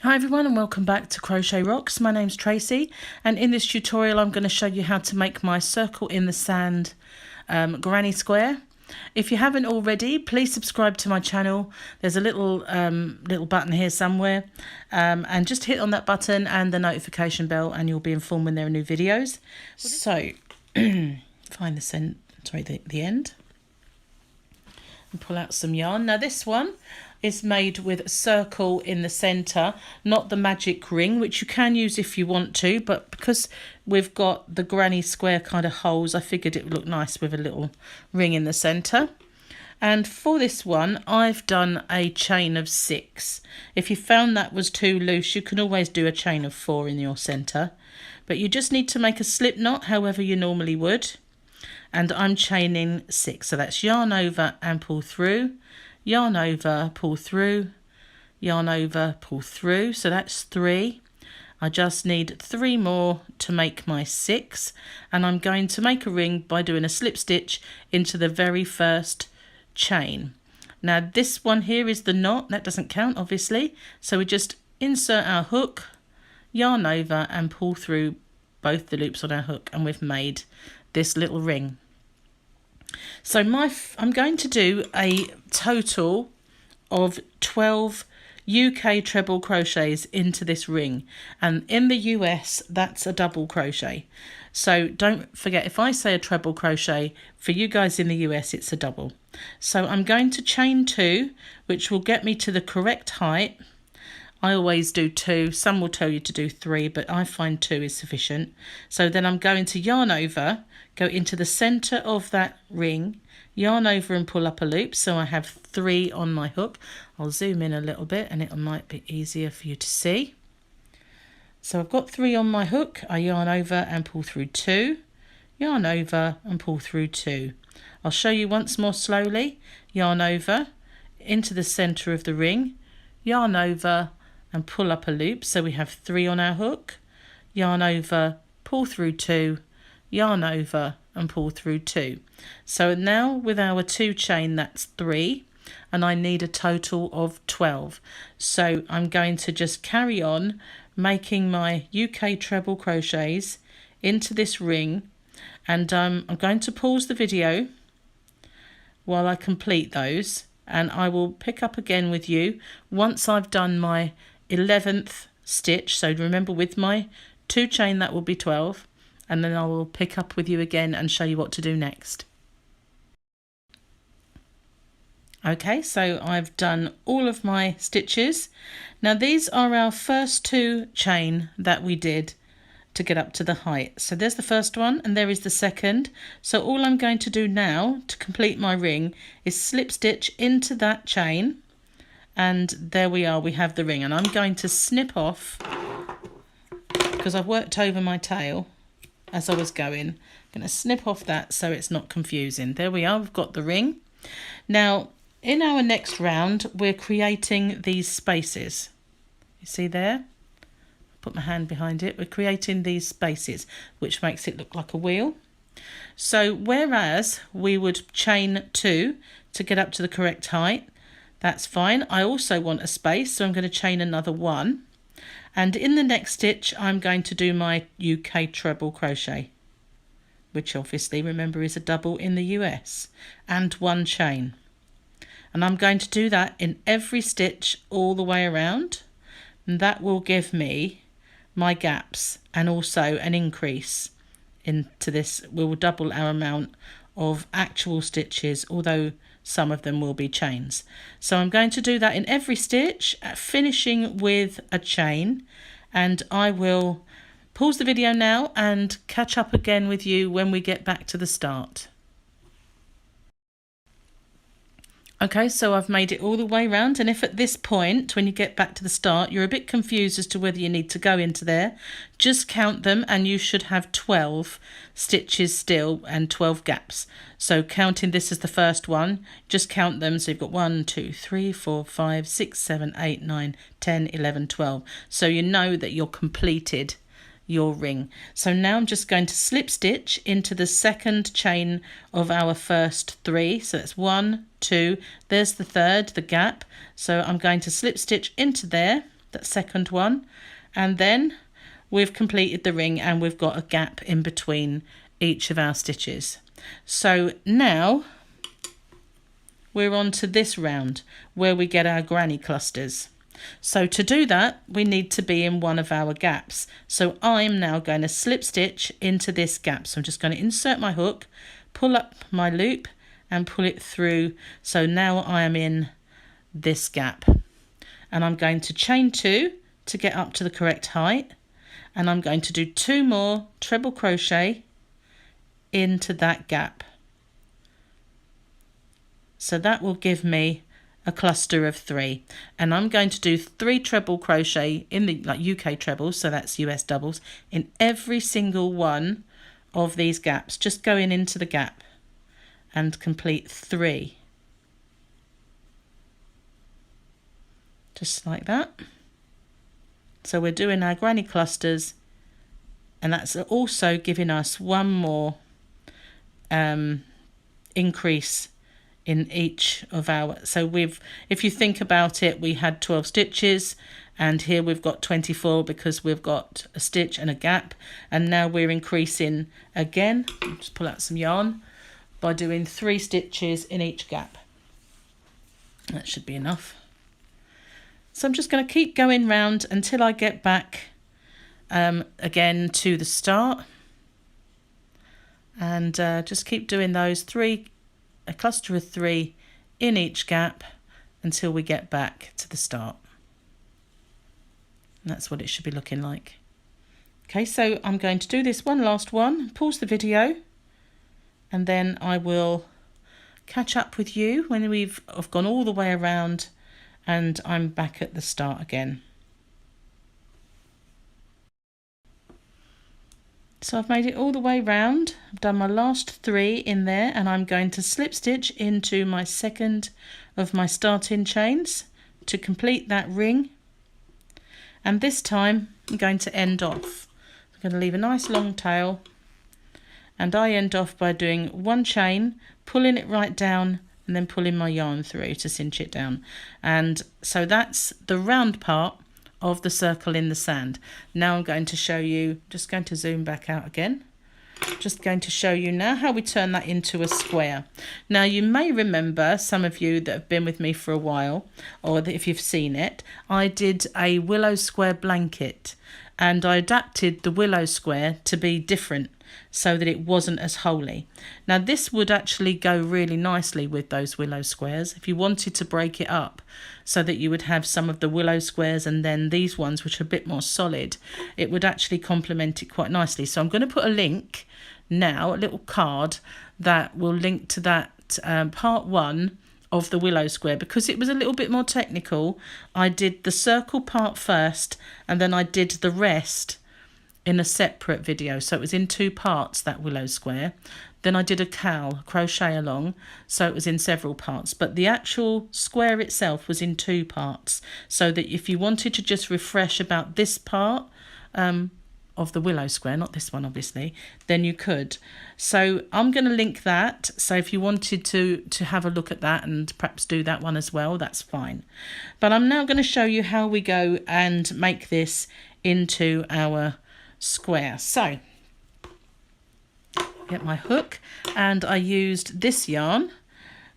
Hi everyone and welcome back to Crochet Rocks. My name's Tracy and in this tutorial I'm going to show you how to make my circle in the sand granny square. If you haven't already, please subscribe to my channel. There's a little button here somewhere and just hit on that button and the notification bell and you'll be informed when there are new videos. So find the end and pull out some yarn. Now this one is made with a circle in the centre, not the magic ring, which you can use if you want to, but because we've got the granny square kind of holes, I figured it would look nice with a little ring in the centre. And for this one, I've done a chain of 6. If you found that was too loose, you can always do a chain of 4 in your centre, but you just need to make a slip knot however you normally would. And I'm chaining 6, so that's yarn over and pull through, yarn over, pull through, yarn over, pull through, so that's 3. I just need 3 more to make my 6, and I'm going to make a ring by doing a slip stitch into the very first chain. Now this one here is the knot, that doesn't count obviously, so we just insert our hook, yarn over and pull through both the loops on our hook, and we've made this little ring. So I'm going to do a total of 12 UK treble crochets into this ring, and in the US that's a double crochet. So don't forget, if I say a treble crochet, for you guys in the US it's a double. So I'm going to chain 2, which will get me to the correct height. I always do 2, some will tell you to do 3, but I find 2 is sufficient. So then I'm going to yarn over, go into the centre of that ring, yarn over and pull up a loop, so I have 3 on my hook. I'll zoom in a little bit and it might be easier for you to see. So I've got 3 on my hook, I yarn over and pull through 2, yarn over and pull through 2. I'll show you once more slowly. Yarn over into the centre of the ring, yarn over and pull up a loop, so we have 3 on our hook, yarn over, pull through 2, yarn over and pull through 2. So now with our 2 chain that's 3, and I need a total of 12. So I'm going to just carry on making my UK treble crochets into this ring, and I'm going to pause the video while I complete those, and I will pick up again with you once I've done my 11th stitch. So remember, with my 2 chain that will be 12, and then I will pick up with you again and show you what to do next. Okay, so I've done all of my stitches. Now these are our first 2 chain that we did to get up to the height. So there's the first one and there is the second. So all I'm going to do now to complete my ring is slip stitch into that chain, and there we are, we have the ring. And I'm going to snip off, because I've worked over my tail as I was going, I'm going to snip off that so it's not confusing. There we are, we've got the ring. Now in our next round we're creating these spaces. You see there? Put my hand behind it. We're creating these spaces, which makes it look like a wheel. So whereas we would chain 2 to get up to the correct height, that's fine. I also want a space, so I'm going to chain another 1. And in the next stitch, I'm going to do my UK treble crochet, which obviously, remember, is a double in the US, and 1 chain. And I'm going to do that in every stitch all the way around. And that will give me my gaps and also an increase into this. We will double our amount of actual stitches, although some of them will be chains. So I'm going to do that in every stitch, finishing with a chain, and I will pause the video now and catch up again with you when we get back to the start. Okay, so I've made it all the way around, and if at this point, when you get back to the start, you're a bit confused as to whether you need to go into there, just count them and you should have 12 stitches still and 12 gaps. So counting this as the first one, just count them. So you've got 1, 2, 3, 4, 5, 6, 7, 8, 9, 10, 11, 12. So you know that you're completed your ring. So now I'm just going to slip stitch into the second chain of our first 3. So that's 1, 2, there's the third, the gap. So I'm going to slip stitch into there, that second one, and then we've completed the ring and we've got a gap in between each of our stitches. So now we're on to this round where we get our granny clusters. So to do that, we need to be in one of our gaps. So I'm now going to slip stitch into this gap. So I'm just going to insert my hook, pull up my loop and pull it through. So now I am in this gap, and I'm going to chain 2 to get up to the correct height, and I'm going to do 2 more treble crochet into that gap. So that will give me a cluster of 3, and I'm going to do 3 treble crochet in the UK trebles, so that's US doubles, in every single one of these gaps, just going into the gap and complete 3, just like that. So we're doing our granny clusters, and that's also giving us one more increase in each of our, so if you think about it, we had 12 stitches and here we've got 24 because we've got a stitch and a gap, and now we're increasing again. Just pull out some yarn by doing 3 stitches in each gap. That should be enough. So I'm just going to keep going round until I get back again to the start, and just keep doing those 3, a cluster of 3 in each gap until we get back to the start. And that's what it should be looking like. Okay, so I'm going to do this one last one, pause the video, and then I will catch up with you when I've gone all the way around and I'm back at the start again. So I've made it all the way round. I've done my last 3 in there, and I'm going to slip stitch into my second of my starting chains to complete that ring. And this time I'm going to end off. I'm going to leave a nice long tail, and I end off by doing 1 chain, pulling it right down, and then pulling my yarn through to cinch it down. And so that's the round part of the circle in the sand. Now I'm going to show you, just going to zoom back out again, just going to show you now how we turn that into a square. Now you may remember, some of you that have been with me for a while, or if you've seen it, I did a willow square blanket, and I adapted the willow square to be different so that it wasn't as holey. Now this would actually go really nicely with those willow squares if you wanted to break it up so that you would have some of the willow squares and then these ones which are a bit more solid. It would actually complement it quite nicely. So I'm going to put a link now, a little card that will link to that part 1 of the willow square, because it was a little bit more technical. I did the circle part first and then I did the rest in a separate video, so it was in 2 parts, that willow square. Then I did a crochet along, so it was in several parts, but the actual square itself was in 2 parts, so that if you wanted to just refresh about this part of the willow square, not this one obviously, then you could. So I'm going to link that, so if you wanted to have a look at that and perhaps do that one as well, that's fine. But I'm now going to show you how we go and make this into our square. So get my hook, and I used this yarn,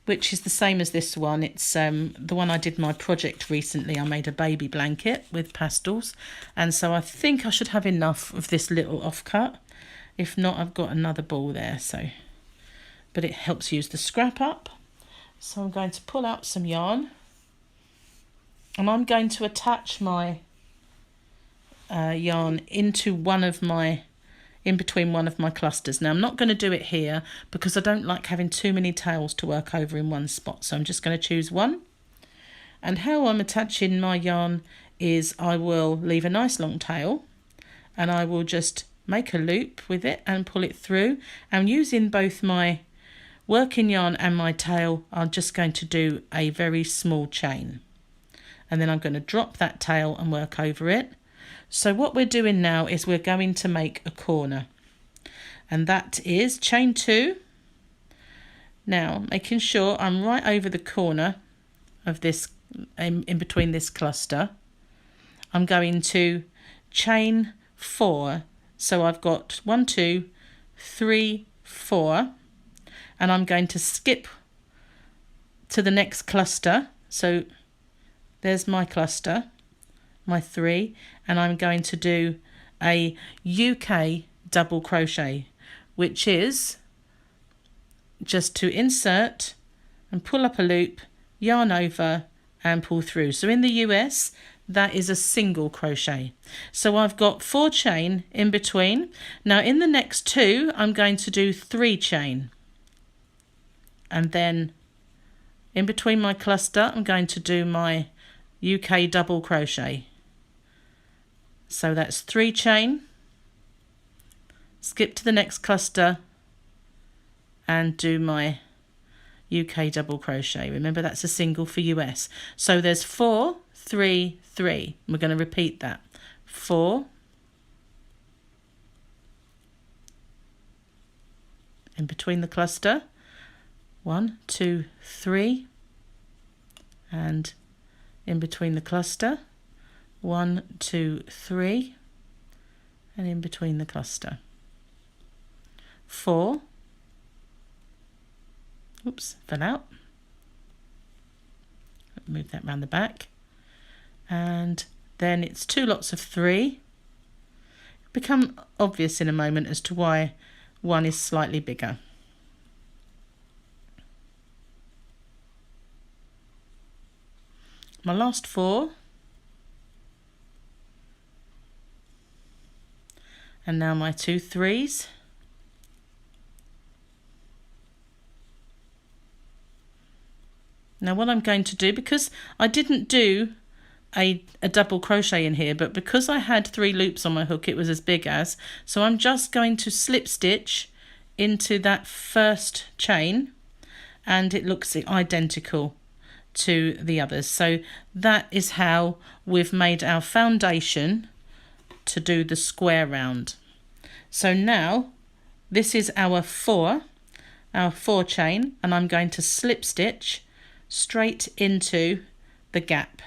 which is the same as this one. It's the one I did my project recently. I made a baby blanket with pastels, and so I think I should have enough of this little offcut. If not, I've got another ball there, so but it helps use the scrap up. So I'm going to pull out some yarn, and I'm going to attach my yarn into in between one of my clusters. Now I'm not going to do it here because I don't like having too many tails to work over in one spot, so I'm just going to choose one. And how I'm attaching my yarn is I will leave a nice long tail, and I will just make a loop with it and pull it through, and using both my working yarn and my tail, I'm just going to do a very small chain, and then I'm going to drop that tail and work over it. So what we're doing now is we're going to make a corner, and that is chain 2. Now making sure I'm right over the corner of this, in between this cluster, I'm going to chain 4. So I've got 1, 2, 3, 4, and I'm going to skip to the next cluster. So there's my cluster, my 3, and I'm going to do a UK double crochet, which is just to insert and pull up a loop, yarn over and pull through. So in the US, that is a single crochet. So I've got 4 chain in between. Now in the next 2, I'm going to do 3 chain. And then in between my cluster, I'm going to do my UK double crochet. So that's 3 chain, skip to the next cluster and do my UK double crochet. Remember, that's a single for US. So there's 4, 3, 3. We're going to repeat that. 4, in between the cluster, 1, 2, 3, and in between the cluster, 1, 2, 3, and in between the cluster, 4, oops, fell out, move that round the back, and then it's 2 lots of 3. It'll become obvious in a moment as to why one is slightly bigger. My last 4, and now my 2 3s, now what I'm going to do, because I didn't do a double crochet in here, but because I had 3 loops on my hook, it was as big as, so I'm just going to slip stitch into that first chain, and it looks identical to the others. So that is how we've made our foundation to do the square round. So now this is our 4 chain, and I'm going to slip stitch straight into the gap.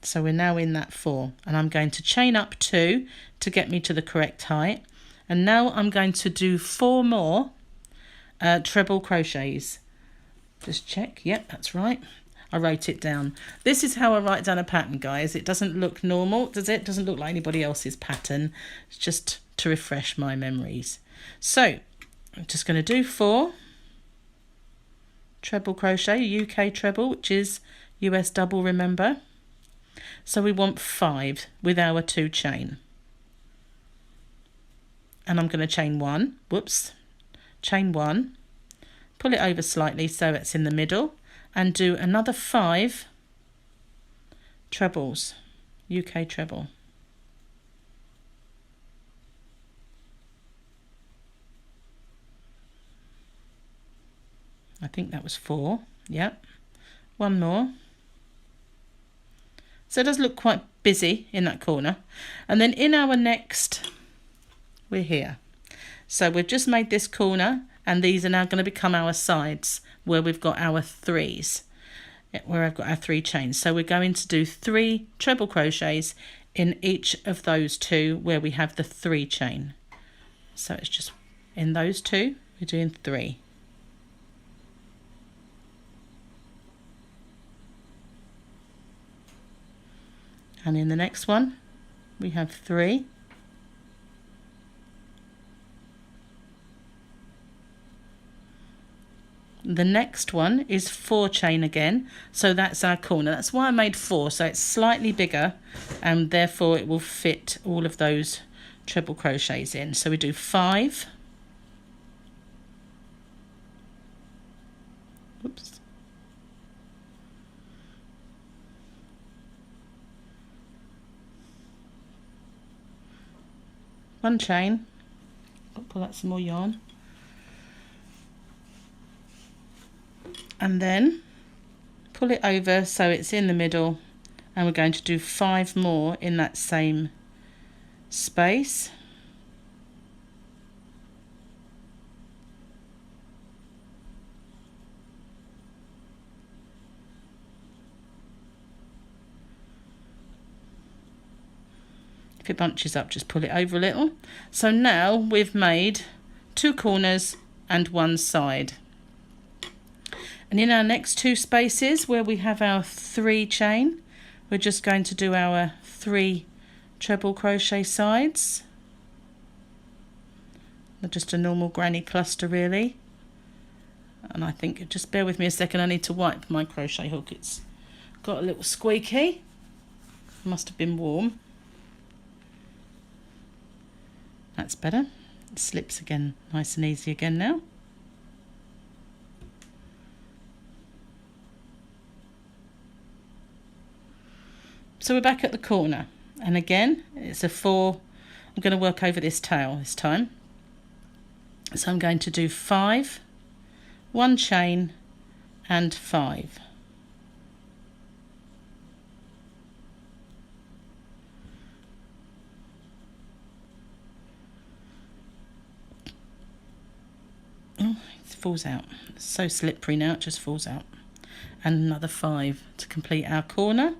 So we're now in that 4, and I'm going to chain up 2 to get me to the correct height, and now I'm going to do 4 more treble crochets. Just check, yep, that's right. I wrote it down. This is how I write down a pattern, guys. It doesn't look normal, does it? It doesn't look like anybody else's pattern. It's just to refresh my memories. So I'm just going to do 4 treble crochet, UK treble, which is US double, remember. So we want 5 with our 2 chain. And I'm going to chain 1, whoops, chain 1, pull it over slightly so it's in the middle, and do another 5 trebles, UK treble. I think that was 4, yep, 1 more. So it does look quite busy in that corner. And then in our next, we're here. So we've just made this corner, and these are now going to become our sides where we've got our 3s, where I've got our 3 chains. So we're going to do 3 treble crochets in each of those 2 where we have the 3 chain. So it's just in those 2, we're doing 3. And in the next one, we have 3. The next one is 4 chain again, so that's our corner. That's why I made 4, so it's slightly bigger, and therefore it will fit all of those treble crochets in. So we do 5. Oops. 1 chain, I'll pull out some more yarn, and then pull it over so it's in the middle, and we're going to do 5 more in that same space. If it bunches up, just pull it over a little. So now we've made 2 corners and 1 side. And in our next 2 spaces where we have our 3 chain, we're just going to do our 3 treble crochet sides. They're just a normal granny cluster really. And I think, just bear with me a second, I need to wipe my crochet hook. It's got a little squeaky. Must have been warm. That's better. It slips again, nice and easy again now. So we're back at the corner, and again it's a 4. I'm going to work over this tail this time. So I'm going to do 5, 1 chain and 5. Oh, it falls out. It's so slippery now, it just falls out. And another 5 to complete our corner.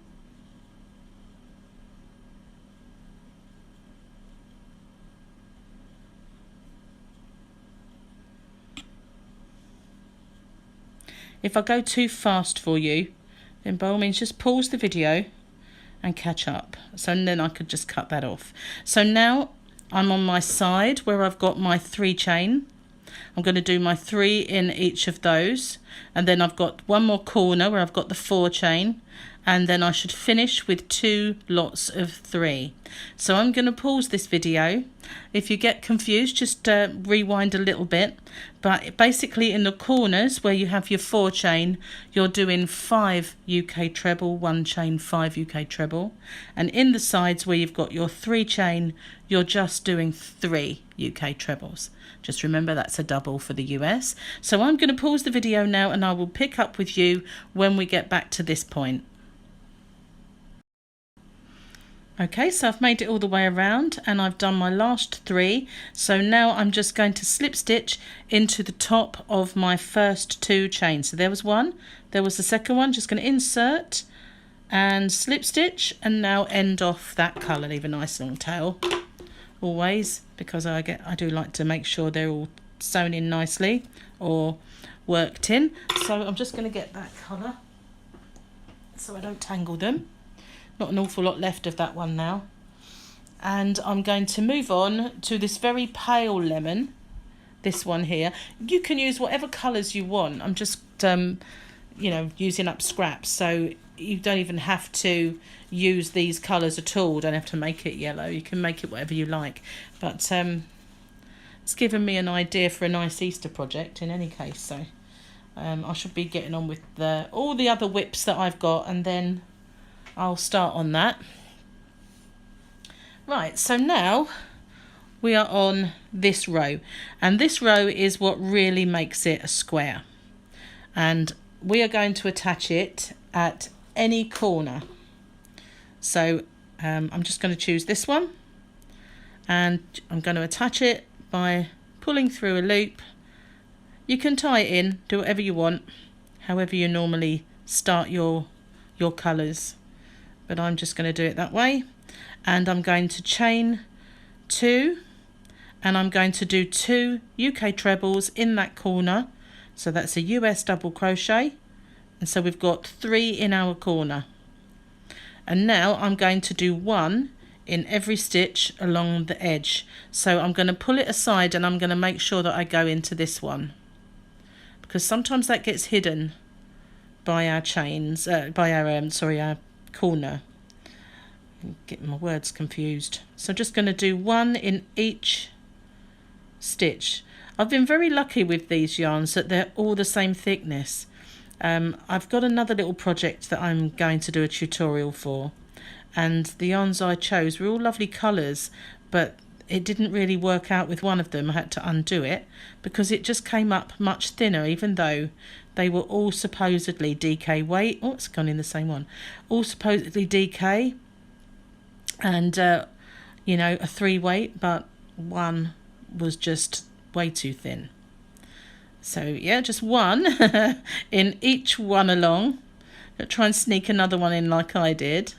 If I go too fast for you, then by all means just pause the video and catch up. So then I could just cut that off. So now I'm on my side where I've got my 3 chain. I'm going to do my 3 in each of those, and then I've got one more corner where I've got the 4 chain, and then I should finish with 2 lots of 3. So I'm going to pause this video. If you get confused, just rewind a little bit. But basically in the corners where you have your 4 chain, you're doing 5 UK treble, 1 chain, 5 UK treble. And in the sides where you've got your 3 chain, you're just doing 3 UK trebles. Just remember that's a double for the US. So I'm going to pause the video now, and I will pick up with you when we get back to this point. Okay, so I've made it all the way around and I've done my last 3. So now I'm just going to slip stitch into the top of my first 2 chains. So there was one, there was the second one. Just going to insert and slip stitch, and now end off that colour. Leave a nice long tail always, because I do like to make sure they're all sewn in nicely or worked in. So I'm just going to get that colour so I don't tangle them. Not an awful lot left of that one now. And I'm going to move on to this very pale lemon, this one here. You can use whatever colours you want. I'm just, you know, using up scraps, so you don't even have to use these colours at all. Don't have to make it yellow. You can make it whatever you like. But it's given me an idea for a nice Easter project in any case. So I should be getting on with all the other whips that I've got, and then I'll start on that. Right, so now we are on this row, and this row is what really makes it a square, and we are going to attach it at any corner. So I'm just going to choose this one, and I'm going to attach it by pulling through a loop. You can tie it in, do whatever you want, however you normally start your colours, but I'm just going to do it that way. And I'm going to chain 2, and I'm going to do 2 UK trebles in that corner. So that's a US double crochet, and so we've got 3 in our corner. And now I'm going to do 1 in every stitch along the edge. So I'm going to pull it aside, and I'm going to make sure that I go into this one, because sometimes that gets hidden by our chains, our corner. Getting my words confused. So I'm just going to do 1 in each stitch. I've been very lucky with these yarns that they're all the same thickness. I've got another little project that I'm going to do a tutorial for, and the yarns I chose were all lovely colours, but it didn't really work out with one of them. I had to undo it because it just came up much thinner, even though they were all supposedly DK weight. Oh, it's gone in the same one. All supposedly DK and you know, a 3 weight, but one was just way too thin. So yeah, just 1 in each one along. I'll try and sneak another one in like I did.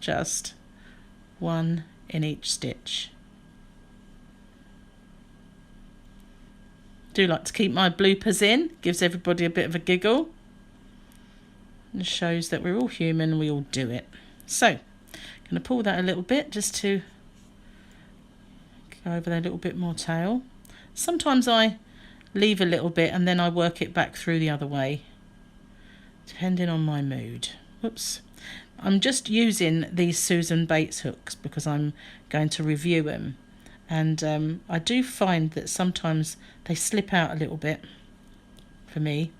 Just 1 in each stitch. Do like to keep my bloopers in, gives everybody a bit of a giggle and shows that we're all human and we all do it. So I'm going to pull that a little bit just to go over there a little bit more tail. Sometimes I leave a little bit and then I work it back through the other way, depending on my mood. Whoops. I'm just using these Susan Bates hooks because I'm going to review them, and I do find that sometimes they slip out a little bit for me,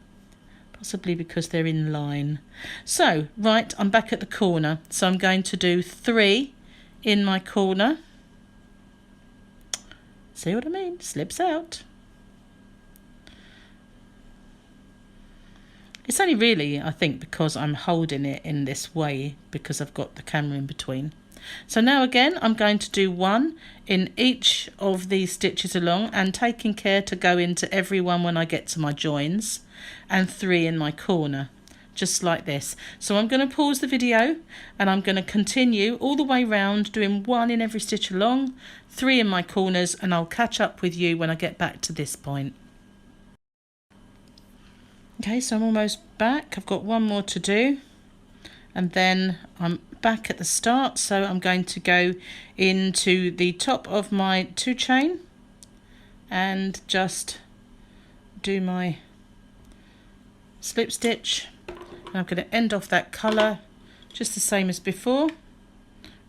possibly because they're in line. So right, I'm back at the corner, so I'm going to do 3 in my corner. See what I mean? Slips out. It's only really, I think, because I'm holding it in this way, because I've got the camera in between. So now again, I'm going to do 1 in each of these stitches along, and taking care to go into every one when I get to my joins, and 3 in my corner, just like this. So I'm going to pause the video and I'm going to continue all the way round, doing 1 in every stitch along, 3 in my corners, and I'll catch up with you when I get back to this point. Okay, so I'm almost back. I've got 1 more to do, and then I'm back at the start. So I'm going to go into the top of my 2 chain and just do my slip stitch, and I'm going to end off that colour just the same as before,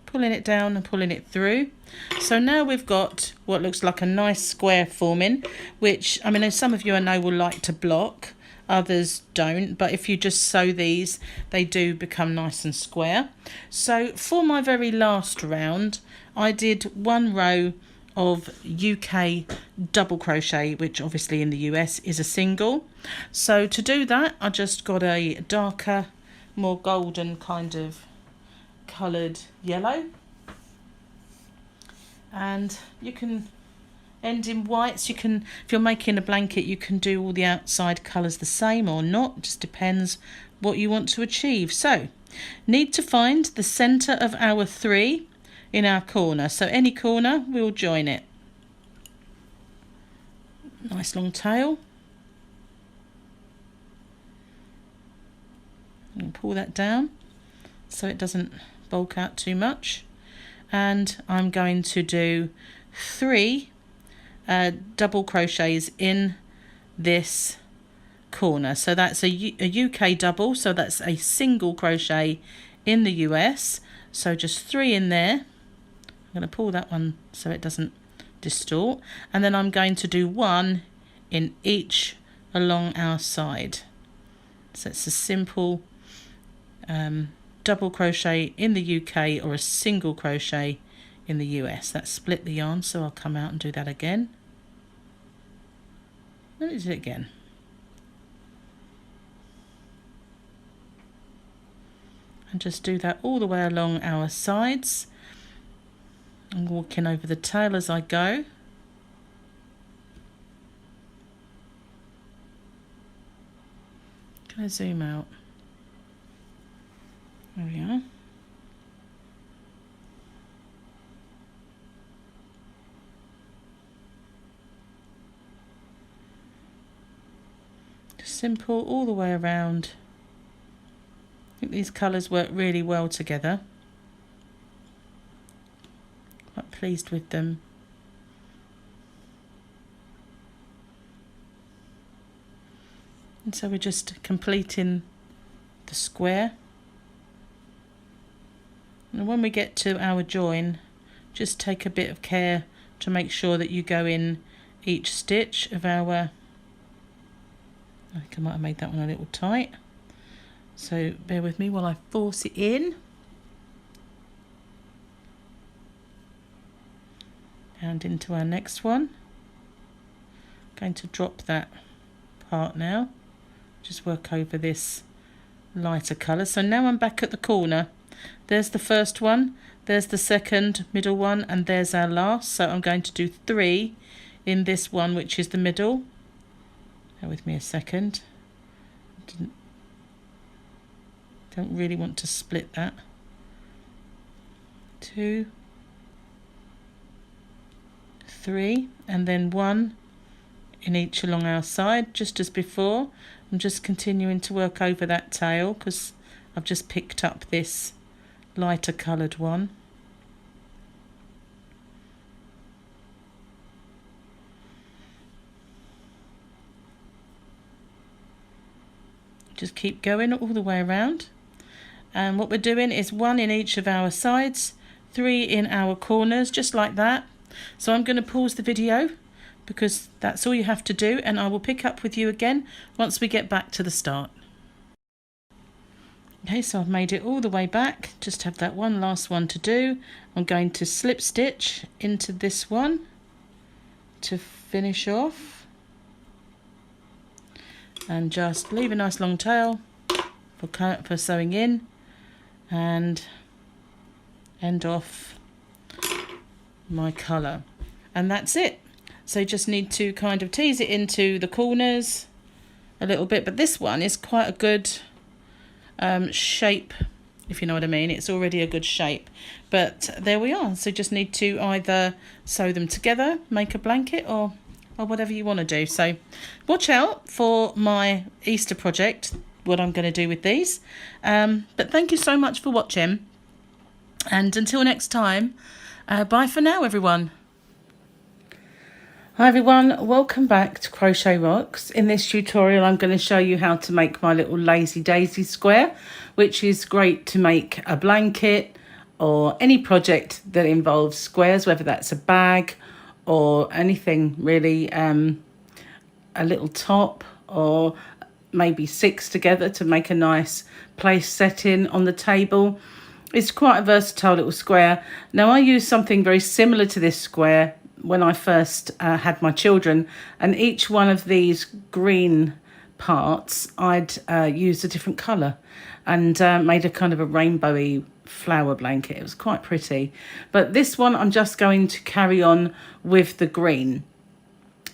pulling it down and pulling it through. So now we've got what looks like a nice square forming, which, I mean, some of you I know will like to block, others don't, but if you just sew these, they do become nice and square. So for my very last round, I did 1 row of UK double crochet, which obviously in the US is a single. So to do that, I just got a darker, more golden kind of coloured yellow, and you can end in whites. You can, if you're making a blanket, you can do all the outside colours the same or not, just depends what you want to achieve. So need to find the centre of our 3 in our corner, so any corner we'll join it. Nice long tail, and pull that down so it doesn't bulk out too much, and I'm going to do 3 double crochets in this corner. So that's a UK double, so that's a single crochet in the US, so just 3 in there. I'm going to pull that one so it doesn't distort, and then I'm going to do 1 in each along our side. So it's a simple double crochet in the UK or a single crochet in the US. That split the yarn, so I'll come out and do that again. Let me do it again. And just do that all the way along our sides. I'm walking over the tail as I go. Can I zoom out? There we are. Simple all the way around. I think these colours work really well together. Quite pleased with them. And so we're just completing the square. And when we get to our join, just take a bit of care to make sure that you go in each stitch of our, I think I might have made that one a little tight, so bear with me while I force it in. And into our next one. Going to drop that part now, just work over this lighter colour. So now I'm back at the corner. There's the first one, there's the second middle one, and there's our last. So I'm going to do 3 in this one, which is the middle. Bear with me a second. Don't really want to split that. 2, 3 and then 1 in each along our side, just as before. I'm just continuing to work over that tail because I've just picked up this lighter coloured one. Just keep going all the way around, and what we're doing is 1 in each of our sides, 3 in our corners, just like that. So I'm going to pause the video because that's all you have to do, and I will pick up with you again once we get back to the start. Okay, so I've made it all the way back, just have that one last one to do. I'm going to slip stitch into this one to finish off, and just leave a nice long tail for sewing in, and end off my colour, and that's it. So you just need to kind of tease it into the corners a little bit, but this one is quite a good shape, if you know what I mean. It's already a good shape, but there we are. So just need to either sew them together, make a blanket, or whatever you want to do. So watch out for my Easter project, what I'm going to do with these. But thank you so much for watching, and until next time, bye for now, everyone. Hi everyone, welcome back to Crochet Rocks. In this tutorial I'm going to show you how to make my little lazy daisy square, which is great to make a blanket or any project that involves squares, whether that's a bag or anything really, a little top, or maybe 6 together to make a nice place setting on the table. It's quite a versatile little square. Now I use something very similar to this square when I first had my children, and each one of these green parts I'd used a different colour and made a kind of a rainbowy flower blanket. It was quite pretty, but this one I'm just going to carry on with the green.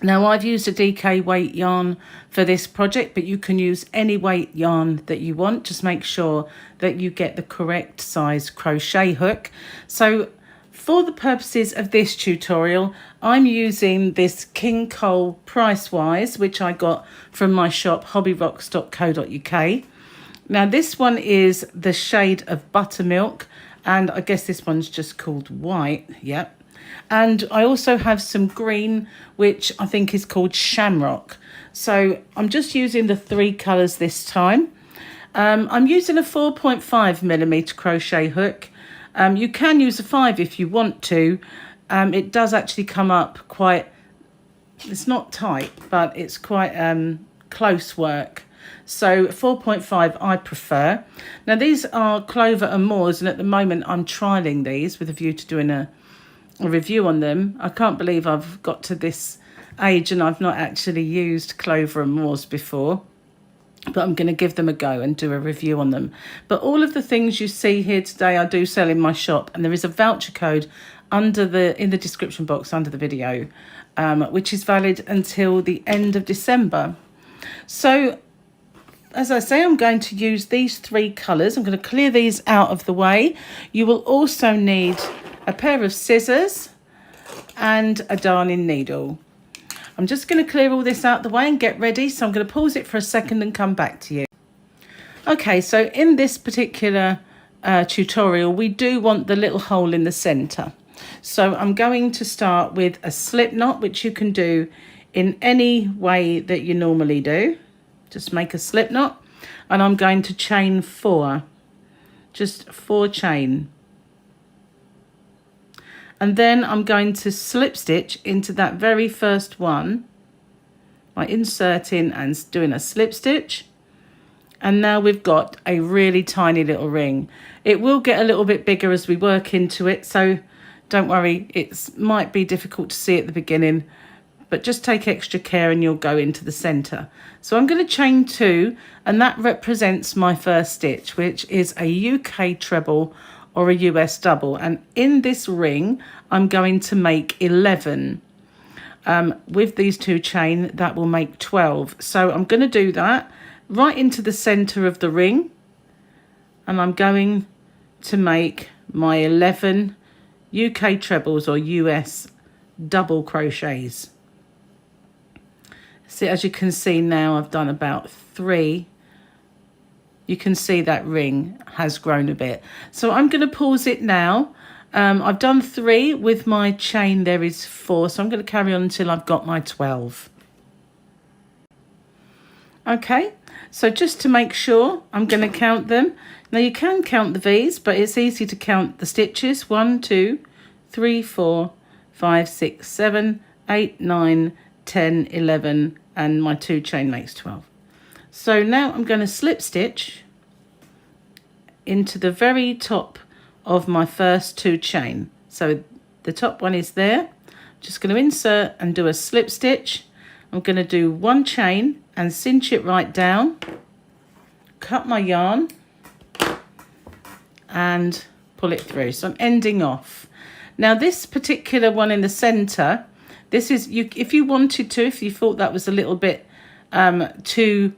Now I've used a DK weight yarn for this project, but you can use any weight yarn that you want. Just make sure that you get the correct size crochet hook. So for the purposes of this tutorial, I'm using this King Cole Price Wise, which I got from my shop hobbyrocks.co.uk. Now this one is the shade of buttermilk, and I guess this one's just called white. Yep. And I also have some green, which I think is called shamrock. So I'm just using the 3 colours this time. I'm using a 4.5mm crochet hook. You can use a 5 if you want to. It does actually come up quite, it's not tight, but it's quite close work. So 4.5 I prefer. Now these are Clover and Moors, and at the moment I'm trialling these with a view to doing a review on them. I can't believe I've got to this age and I've not actually used Clover and Moors before, but I'm going to give them a go and do a review on them. But all of the things you see here today I do sell in my shop, and there is a voucher code in the description box under the video, which is valid until the end of December. So as I say, I'm going to use these 3 colours. I'm going to clear these out of the way. You will also need a pair of scissors and a darning needle. I'm just going to clear all this out the way and get ready. So I'm going to pause it for a second and come back to you. Okay, so in this particular tutorial, we do want the little hole in the centre. So I'm going to start with a slip knot, which you can do in any way that you normally do. Just make a slip knot, and I'm going to chain 4, just 4 chain. And then I'm going to slip stitch into that very first one by inserting and doing a slip stitch. And now we've got a really tiny little ring. It will get a little bit bigger as we work into it, so don't worry, it might be difficult to see at the beginning, but just take extra care and you'll go into the center. So I'm going to chain 2, and that represents my first stitch, which is a UK treble or a US double. And in this ring, I'm going to make 11. With these 2 chain, that will make 12. So I'm going to do that right into the center of the ring, and I'm going to make my 11 UK trebles or US double crochets. See, as you can see now, I've done about 3. You can see that ring has grown a bit. So I'm going to pause it now. I've done 3 with my chain. There is 4. So I'm going to carry on until I've got my 12. Okay, so just to make sure, I'm going to count them. Now you can count the V's, but it's easy to count the stitches. 1, 2, 3, 4, 5, 6, 7, 8, 9, 10, 11, and my 2 chain makes 12. So now I'm going to slip stitch into the very top of my first 2 chain. So the top one is there. Just going to insert and do a slip stitch. I'm going to do 1 chain and cinch it right down, cut my yarn and pull it through. So I'm ending off. Now this particular one in the center, this is, if you wanted to, if you thought that was a little bit too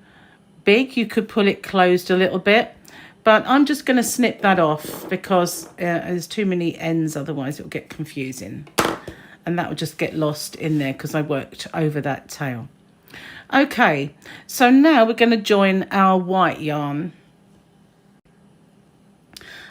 big, you could pull it closed a little bit, but I'm just going to snip that off because there's too many ends, otherwise it'll get confusing and that will just get lost in there because I worked over that tail. Okay, so now we're going to join our white yarn.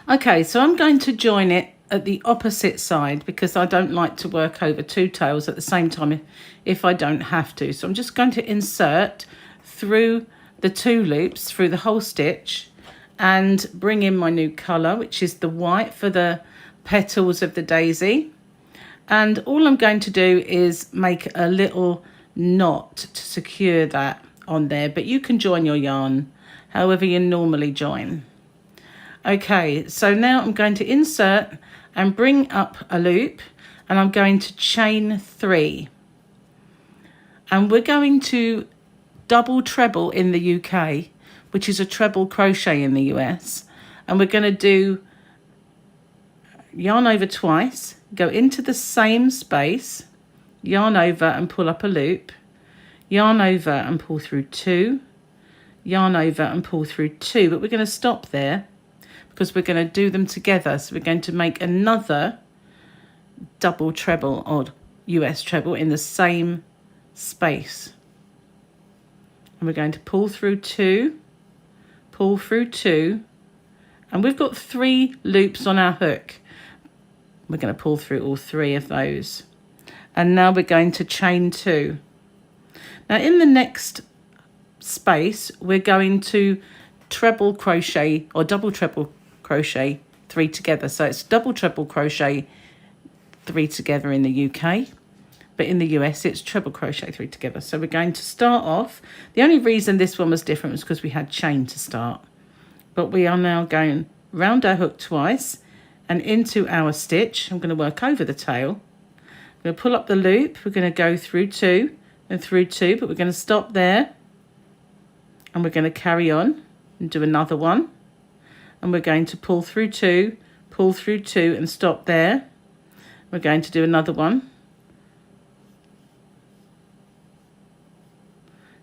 Okay, so I'm going to join it at the opposite side because I don't like to work over 2 tails at the same time if I don't have to. So I'm just going to insert through the 2 loops through the whole stitch and bring in my new colour, which is the white for the petals of the daisy. And all I'm going to do is make a little knot to secure that on there, but you can join your yarn however you normally join. Okay, so now I'm going to insert and bring up a loop and I'm going to chain 3. And we're going to double treble in the UK, which is a treble crochet in the US. And we're going to do yarn over twice, go into the same space, yarn over and pull up a loop, yarn over and pull through 2, yarn over and pull through 2, but we're going to stop there because we're going to do them together. So we're going to make another double treble or US treble in the same space. And we're going to pull through 2, pull through 2, and we've got 3 loops on our hook. We're going to pull through all 3 of those. And now we're going to chain 2. Now in the next space, we're going to treble crochet or double treble crochet 3 together. So it's double treble crochet 3 together in the UK, but in the US it's treble crochet 3 together. So we're going to start off. The only reason this one was different was because we had chain to start, but we are now going round our hook twice and into our stitch. I'm going to work over the tail. I'm going to pull up the loop. We're going to go through 2 and through 2, but we're going to stop there and we're going to carry on and do another one. And we're going to pull through 2, pull through 2 and stop there. We're going to do another one.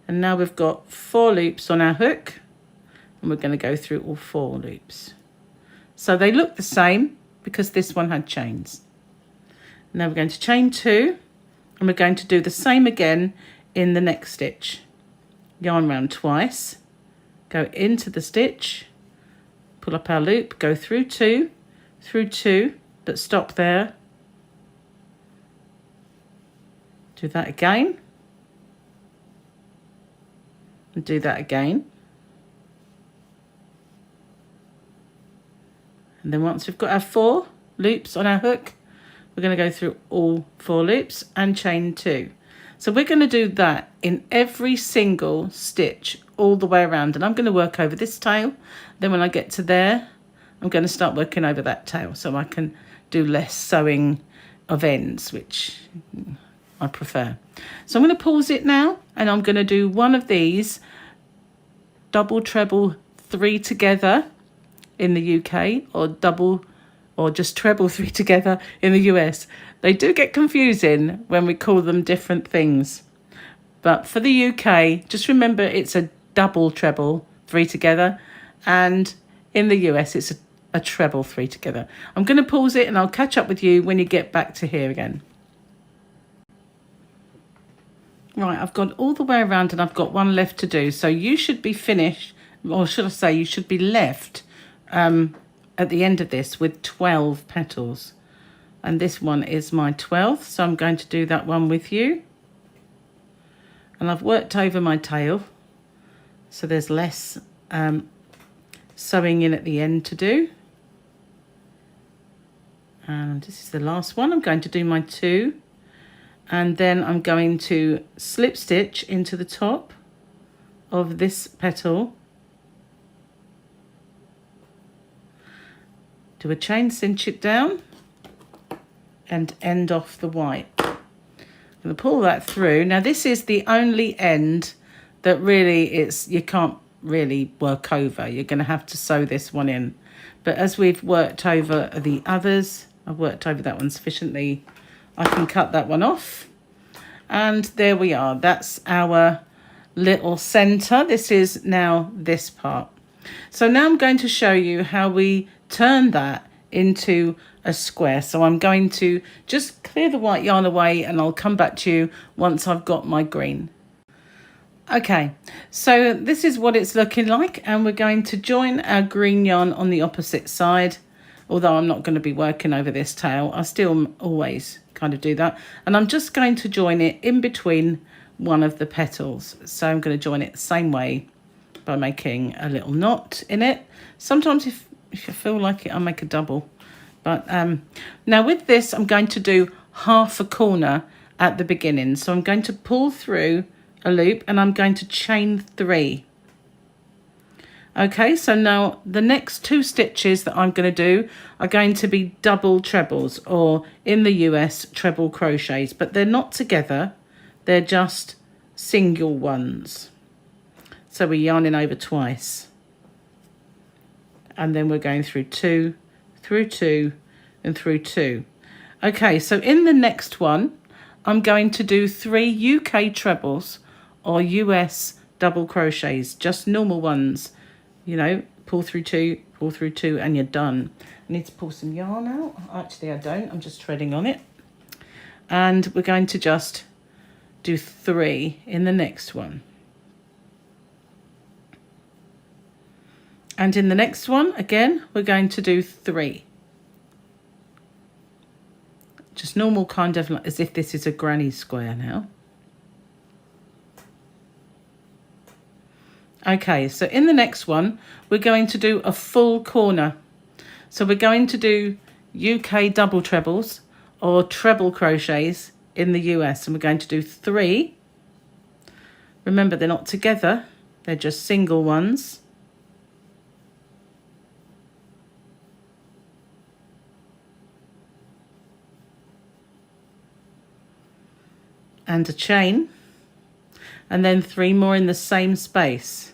And now we've got 4 loops on our hook and we're going to go through all 4 loops. So they look the same because this one had chains. Now we're going to chain 2 and we're going to do the same again in the next stitch. Yarn round twice, go into the stitch, pull up our loop, go through 2, but stop there. Do that again. And do that again. And then once we've got our 4 loops on our hook, we're going to go through all 4 loops and chain 2. So we're going to do that in every single stitch all the way around. And I'm going to work over this tail. Then when I get to there, I'm going to start working over that tail so I can do less sewing of ends, which I prefer. So I'm going to pause it now and I'm going to do one of these double treble 3 together in the UK, or double or just treble 3 together in the US. They do get confusing when we call them different things. But for the UK, just remember it's a double treble 3 together, and in the US it's a treble 3 together. I'm going to pause it and I'll catch up with you when you get back to here again. Right, I've gone all the way around and I've got one left to do. So you should be finished, or should I say you should be left at the end of this with 12 petals. And this one is my 12th, so I'm going to do that one with you. And I've worked over my tail, so there's less sewing in at the end to do. And this is the last one. I'm going to do my 2. And then I'm going to slip stitch into the top of this petal, do a chain, cinch it down, and end off the white. I'm going to pull that through. Now this is the only end that really you can't really work over. You're going to have to sew this one in. But as we've worked over the others, I've worked over that one sufficiently, I can cut that one off. And there we are. That's our little center. This is now this part. So now I'm going to show you how we turn that into a square. So I'm going to just clear the white yarn away and I'll come back to you once I've got my green. Okay, so this is what it's looking like, and we're going to join our green yarn on the opposite side. Although I'm not going to be working over this tail, I still always kind of do that. And I'm just going to join it in between one of the petals. So I'm going to join it the same way by making a little knot in it. Sometimes if I feel like it, I'll make a double. But now with this, I'm going to do half a corner at the beginning. So I'm going to pull through a loop and I'm going to chain 3. Okay, so now the next 2 stitches that I'm going to do are going to be double trebles, or in the US, treble crochets, but they're not together. They're just single ones. So we're yarning over twice. And then we're going through 2, through 2, and through 2. Okay, so in the next one, I'm going to do 3 UK trebles or US double crochets, just normal ones. You know, pull through 2, and you're done. I need to pull some yarn out. Actually, I don't. I'm just treading on it. And we're going to just do 3 in the next one. And in the next one, again, we're going to do 3. Just normal, kind of like as if this is a granny square now. Okay, so in the next one, we're going to do a full corner. So we're going to do UK double trebles or treble crochets in the US. And we're going to do 3. Remember, they're not together. They're just single ones. And a chain. And then 3 more in the same space.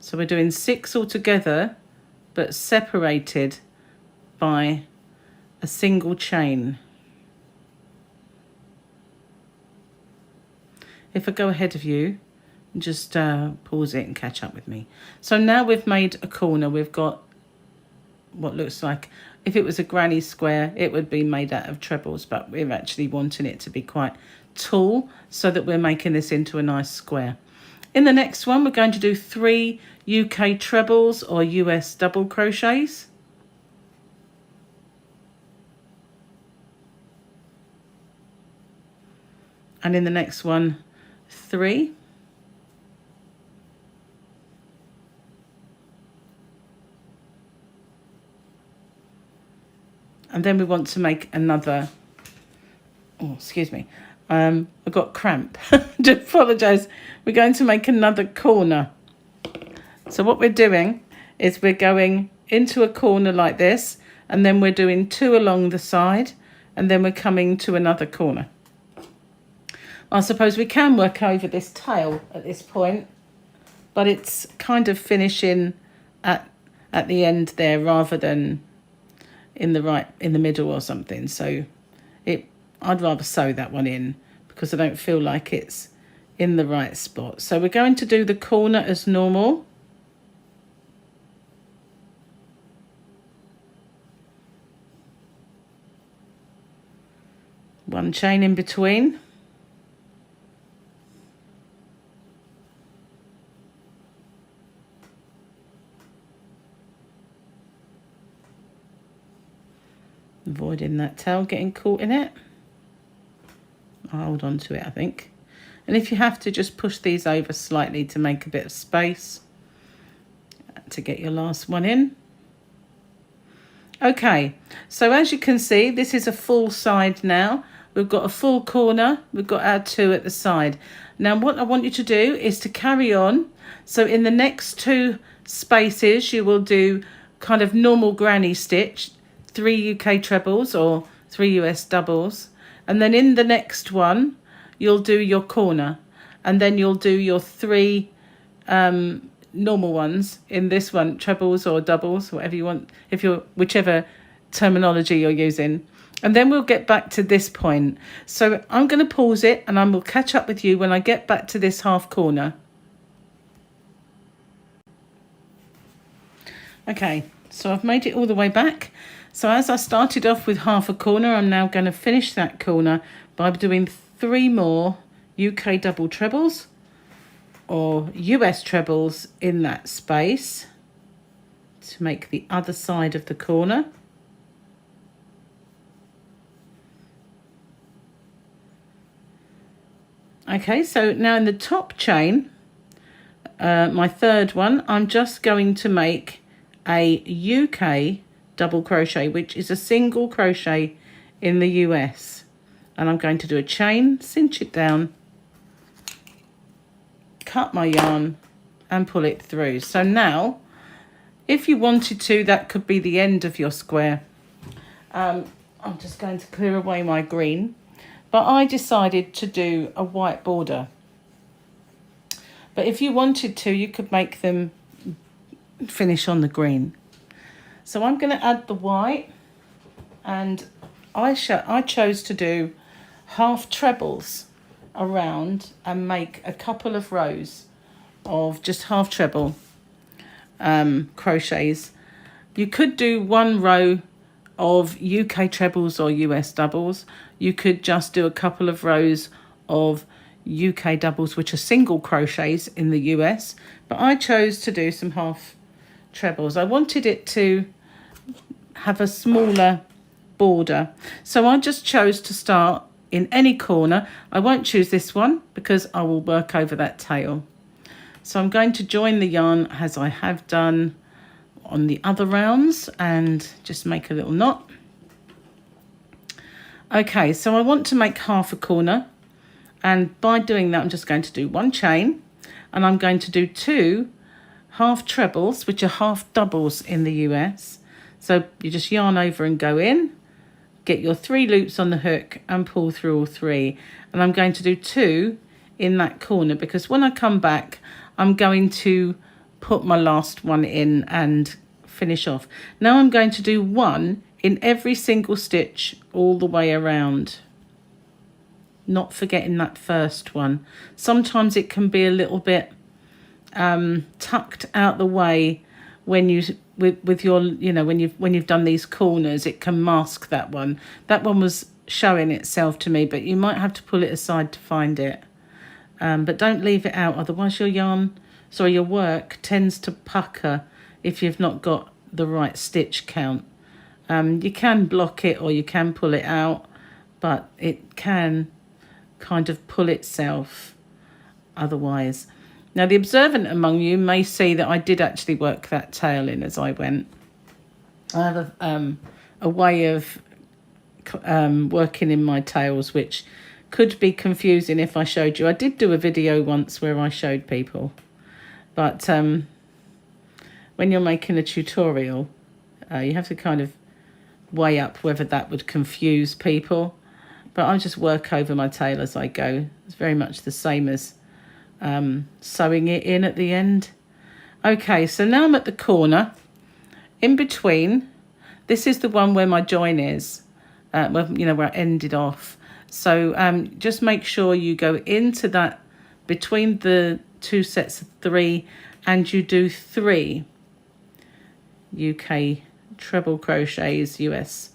So we're doing 6 altogether, but separated by a single chain. If I go ahead of you, just pause it and catch up with me. So now we've made a corner. We've got what looks like, if it was a granny square, it would be made out of trebles, but we're actually wanting it to be quite tall so that we're making this into a nice square. In the next one, we're going to do 3 UK trebles or US double crochets. And in the next one, 3. And then we want to make another, oh, excuse me, I got cramp. Do apologise. We're going to make another corner. So what we're doing is we're going into a corner like this, and then we're doing 2 along the side, and then we're coming to another corner. I suppose we can work over this tail at this point, but it's kind of finishing at the end there rather than in the middle or something. So I'd rather sew that one in because I don't feel like it's in the right spot. So we're going to do the corner as normal. One chain in between. avoiding that tail getting caught in it. I'll hold on to it, I think. And if you have to, just push these over slightly to make a bit of space to get your last one in. Okay, so as you can see, this is a full side now. We've got a full corner, we've got our two at the side. Now what I want you to do is to carry on. So in the next two spaces, you will do kind of normal granny stitch, 3 UK trebles or 3 US doubles. And then in the next one, you'll do your corner. And then you'll do your 3 normal ones in this one, trebles or doubles, whatever you want, whichever terminology you're using. And then we'll get back to this point. So I'm going to pause it and I will catch up with you when I get back to this half corner. Okay, so I've made it all the way back. So as I started off with half a corner, I'm now going to finish that corner by doing 3 more UK double trebles or US trebles in that space to make the other side of the corner. Okay, so now in the top chain, my third one, I'm just going to make a UK double crochet, which is a single crochet in the US. And I'm going to do a chain, cinch it down, cut my yarn and pull it through. So now, if you wanted to, that could be the end of your square. I'm just going to clear away my green. But I decided to do a white border. But if you wanted to, you could make them finish on the green. So I'm going to add the white, and I chose to do half trebles around and make a couple of rows of just half treble crochets. You could do 1 row of UK trebles or US doubles. You could just do a couple of rows of UK doubles, which are single crochets in the US, but I chose to do some half trebles. I wanted it to have a smaller border, so I just chose to start in any corner. I won't choose this one because I will work over that tail. So I'm going to join the yarn as I have done on the other rounds and just make a little knot. Okay, so I want to make half a corner, and by doing that I'm just going to do 1 chain, and I'm going to do 2 half trebles, which are half doubles in the US. So you just yarn over and go in, get your 3 loops on the hook and pull through all 3. And I'm going to do 2 in that corner because when I come back I'm going to put my last one in and finish off. Now I'm going to do 1 in every single stitch all the way around, not forgetting that first one. Sometimes it can be a little bit tucked out the way when you with your, you know, when you've done these corners, it can mask that one. That one was showing itself to me, but you might have to pull it aside to find it. But don't leave it out, otherwise your work tends to pucker if you've not got the right stitch count. You can block it or you can pull it out, but it can kind of pull itself otherwise. Now the observant among you may see that I did actually work that tail in as I went. I have a way of working in my tails which could be confusing if I showed you. I did do a video once where I showed people, but when you're making a tutorial, you have to kind of weigh up whether that would confuse people. But I just work over my tail as I go. It's very much the same as sewing it in at the end. Okay, so now I'm at the corner. In between, this is the one where my join is, where I ended off. So just make sure you go into that between the 2 sets of 3 and you do 3 UK treble crochets, US,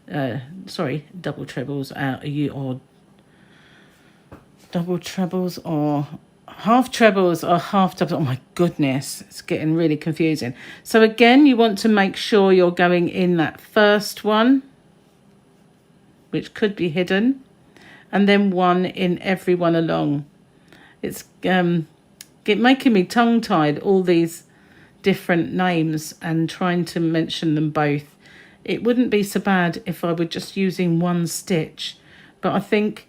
double trebles or double trebles or half trebles or half doubles. Oh my goodness, it's getting really confusing. So again, you want to make sure you're going in that first one which could be hidden, and then 1 in every one along. It's making me tongue-tied, all these different names and trying to mention them both. It wouldn't be so bad if I were just using 1 stitch, but I think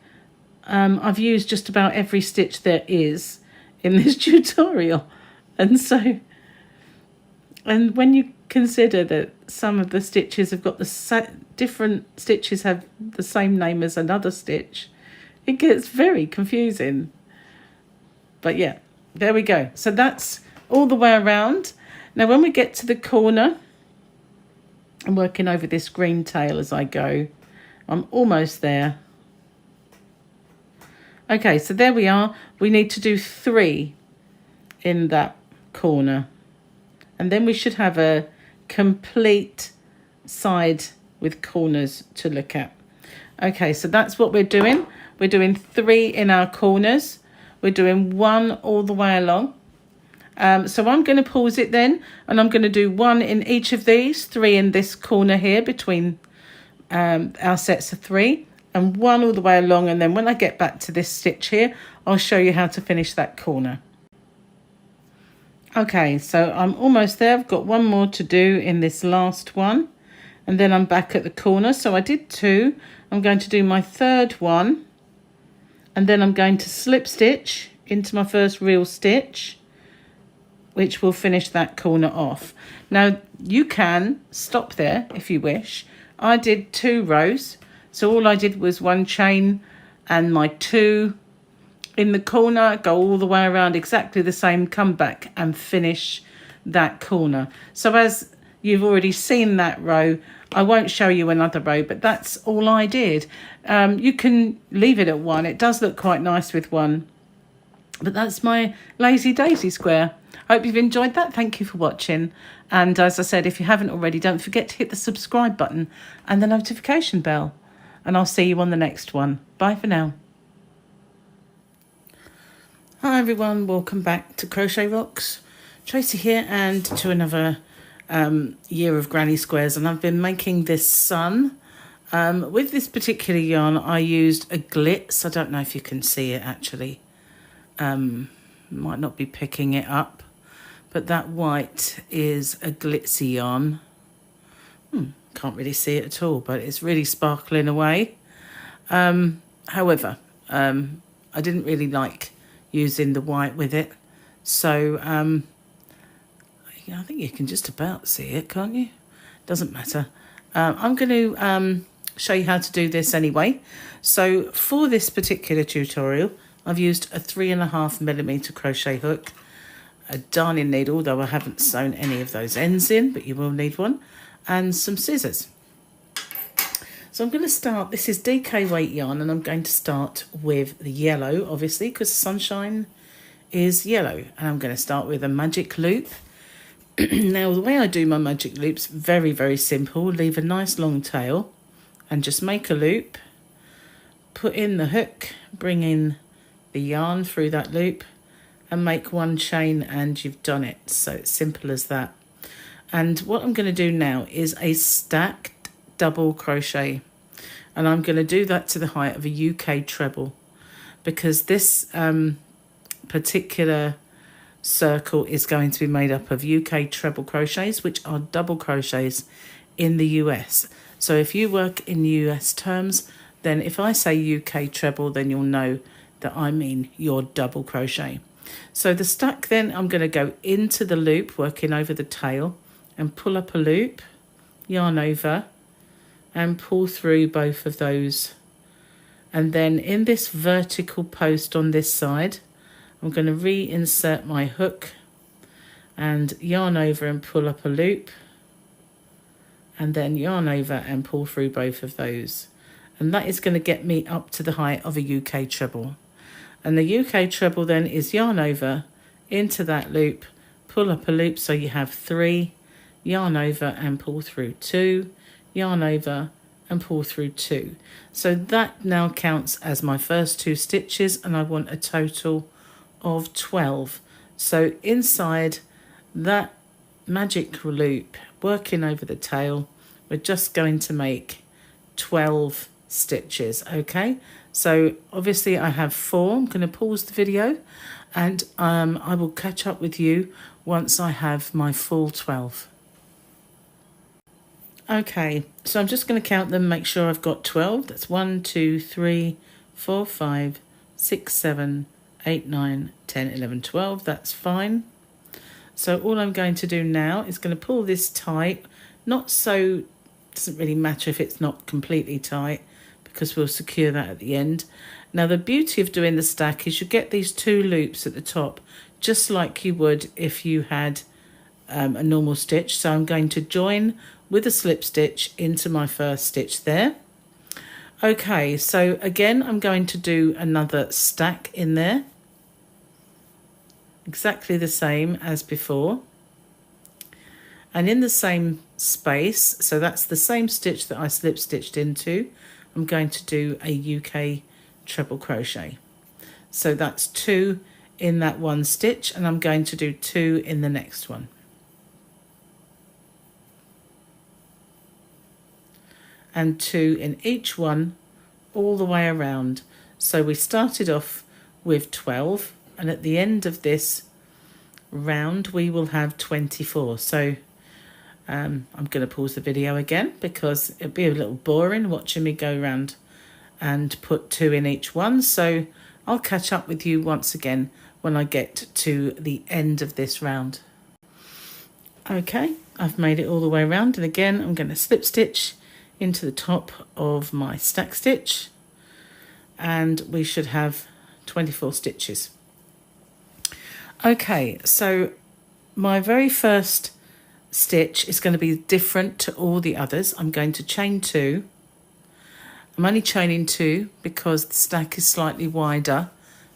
I've used just about every stitch there is in this tutorial. And so, and when you consider that some of the stitches have got different stitches have the same name as another stitch, it gets very confusing. But yeah, there we go. So that's all the way around. Now when we get to the corner, I'm working over this green tail as I go. I'm almost there. Okay, so there we are. We need to do 3 in that corner. And then we should have a complete side with corners to look at. Okay, so that's what we're doing. We're doing 3 in our corners. We're doing 1 all the way along. So I'm going to pause it then, and I'm going to do 1 in each of these, 3 in this corner here between our sets of 3, and 1 all the way along. And then when I get back to this stitch here, I'll show you how to finish that corner. Okay, so I'm almost there. I've got 1 more to do in this last one, and then I'm back at the corner. So I did 2. I'm going to do my 3rd one, and then I'm going to slip stitch into my first real stitch, which will finish that corner off. Now you can stop there if you wish. I did 2 rows, so all I did was 1 chain and my 2 in the corner, go all the way around exactly the same, come back and finish that corner. So as you've already seen that row, I won't show you another row, but that's all I did. You can leave it at 1. It does look quite nice with 1, but that's my lazy daisy square. Hope you've enjoyed that. Thank you for watching. And as I said, if you haven't already, don't forget to hit the subscribe button and the notification bell. And I'll see you on the next one. Bye for now. Hi everyone, welcome back to Crochet Rocks. Tracy here, and to another year of granny squares. And I've been making this sun. With this particular yarn, I used a glitz. I don't know if you can see it actually. Might not be picking it up, but that white is a glitzy yarn. Can't really see it at all, but it's really sparkling away. However, I didn't really like using the white with it, so I think you can just about see it, can't you? Doesn't matter. I'm going to show you how to do this anyway. So for this particular tutorial, I've used a 3.5mm crochet hook, a darning needle, though I haven't sewn any of those ends in, but you will need one, and some scissors. So I'm going to start, this is DK weight yarn, and I'm going to start with the yellow, obviously, because sunshine is yellow. And I'm going to start with a magic loop. Now, the way I do my magic loops, very, very simple. Leave a nice long tail and just make a loop. Put in the hook, bring in the yarn through that loop and make 1 chain, and you've done it. So it's simple as that. And what I'm going to do now is a stacked double crochet. And I'm going to do that to the height of a UK treble, because this particular circle is going to be made up of UK treble crochets, which are double crochets in the US. So if you work in US terms, then if I say UK treble, then you'll know that I mean your double crochet. So the stack, then I'm going to go into the loop, working over the tail, and pull up a loop, yarn over, and pull through both of those. And then in this vertical post on this side, I'm going to reinsert my hook and yarn over and pull up a loop, and then yarn over and pull through both of those. And that is going to get me up to the height of a UK treble. And the UK treble then is yarn over into that loop, pull up a loop, so you have 3, yarn over and pull through 2, yarn over and pull through 2. So that now counts as my first 2 stitches, and I want a total of 12. So inside that magic loop, working over the tail, we're just going to make 12 stitches. Okay, so obviously I have 4. I'm going to pause the video and I will catch up with you once I have my full 12. Okay, so I'm just going to count them, make sure I've got 12. That's 1, 2, 3, 4, 5, 6, 7, 8, 9, 10, 11, 12. That's fine. So all I'm going to do now is going to pull this tight. Not so, doesn't really matter if it's not completely tight, because we'll secure that at the end. Now the beauty of doing the stack is you get these 2 loops at the top, just like you would if you had a normal stitch. So I'm going to join with a slip stitch into my first stitch there. Okay, so again I'm going to do another stack in there, exactly the same as before, and in the same space, so that's the same stitch that I slip stitched into, I'm going to do a UK treble crochet. So that's 2 in that one stitch, and I'm going to do 2 in the next one. And 2 in each one all the way around. So we started off with 12, and at the end of this round we will have 24. So I'm going to pause the video again because it'll be a little boring watching me go around and put 2 in each one. So I'll catch up with you once again when I get to the end of this round. Okay, I've made it all the way around, and again I'm going to slip stitch into the top of my stack stitch, and we should have 24 stitches. Okay, so my very first stitch is going to be different to all the others. I'm going to chain 2. I'm only chaining 2 because the stack is slightly wider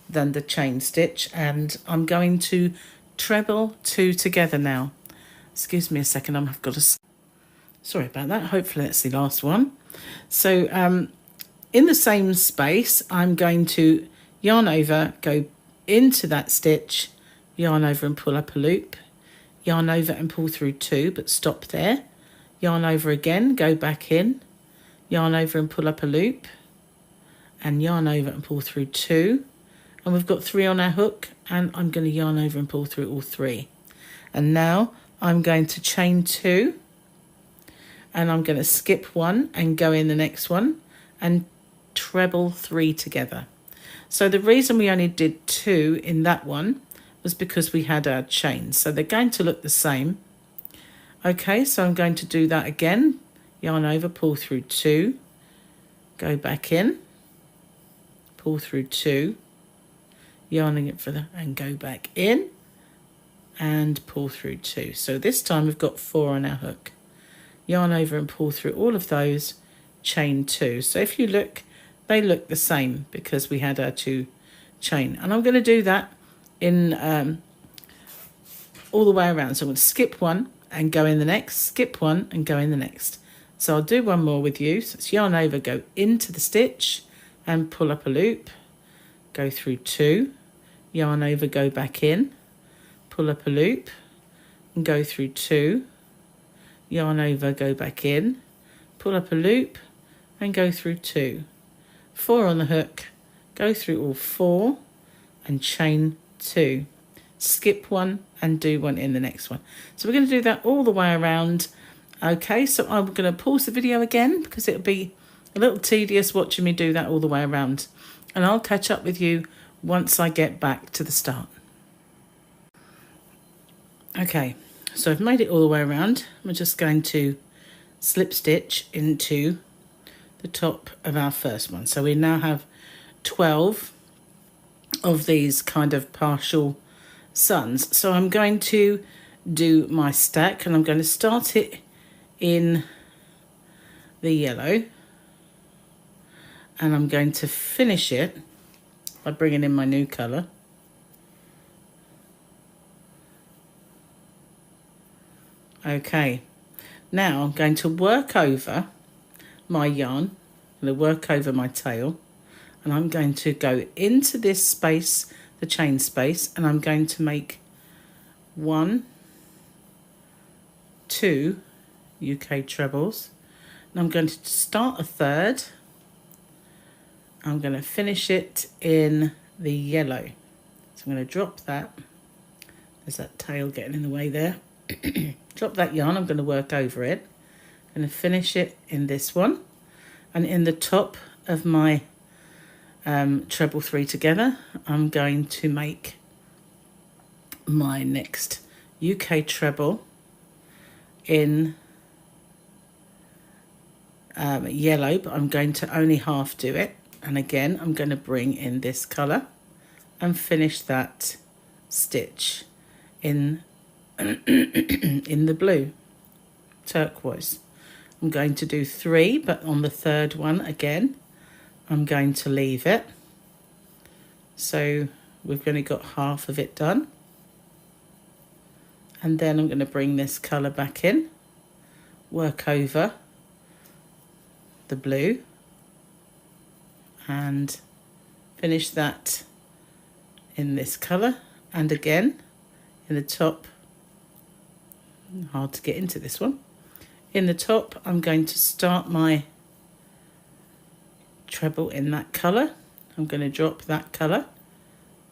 than the chain stitch, and I'm going to treble 2 together now. Excuse me a second, I've got to... Sorry about that. Hopefully that's the last one. So in the same space, I'm going to yarn over, go into that stitch, yarn over and pull up a loop, yarn over and pull through 2, but stop there, yarn over again, go back in, yarn over and pull up a loop, and yarn over and pull through 2, and we've got 3 on our hook, and I'm going to yarn over and pull through all 3. And now I'm going to chain 2, and I'm going to skip 1 and go in the next one and treble 3 together. So the reason we only did 2 in that one was because we had our chains, so they're going to look the same. Okay, so I'm going to do that again, yarn over, pull through 2, go back in, pull through 2, yarning it for the, and go back in and pull through 2. So this time we've got 4 on our hook. Yarn over and pull through all of those, chain 2. So if you look, they look the same because we had our 2 chain. And I'm going to do that in all the way around. So I'm going to skip 1 and go in the next, skip 1 and go in the next. So I'll do one more with you. So it's yarn over, go into the stitch and pull up a loop, go through 2, yarn over, go back in, pull up a loop and go through 2, yarn over, go back in, pull up a loop and go through 2, 4 on the hook, go through all 4 and chain 2, skip 1 and do 1 in the next one. So we're going to do that all the way around. Okay, so I'm going to pause the video again because it'll be a little tedious watching me do that all the way around, and I'll catch up with you once I get back to the start. Okay, so I've made it all the way around. I'm just going to slip stitch into the top of our first one. So we now have 12 of these kind of partial suns. So I'm going to do my stack, and I'm going to start it in the yellow, and I'm going to finish it by bringing in my new colour. Okay, now I'm going to work over my yarn, I'm going to work over my tail, and I'm going to go into this space, the chain space, and I'm going to make 1, 2 UK trebles, and I'm going to start a third I'm going to finish it in the yellow. So I'm going to drop that. There's that tail getting in the way there. Drop that yarn, I'm going to work over it. I'm going to finish it in this one. And in the top of my treble 3 together, I'm going to make my next UK treble in yellow, but I'm going to only half do it. And again, I'm going to bring in this colour and finish that stitch in in the blue turquoise. I'm going to do 3, but on the third one again I'm going to leave it, so we've only got half of it done. And then I'm going to bring this colour back in, work over the blue and finish that in this colour. And again in the top, hard to get into this one, in the top I'm going to start my treble in that colour. I'm going to drop that colour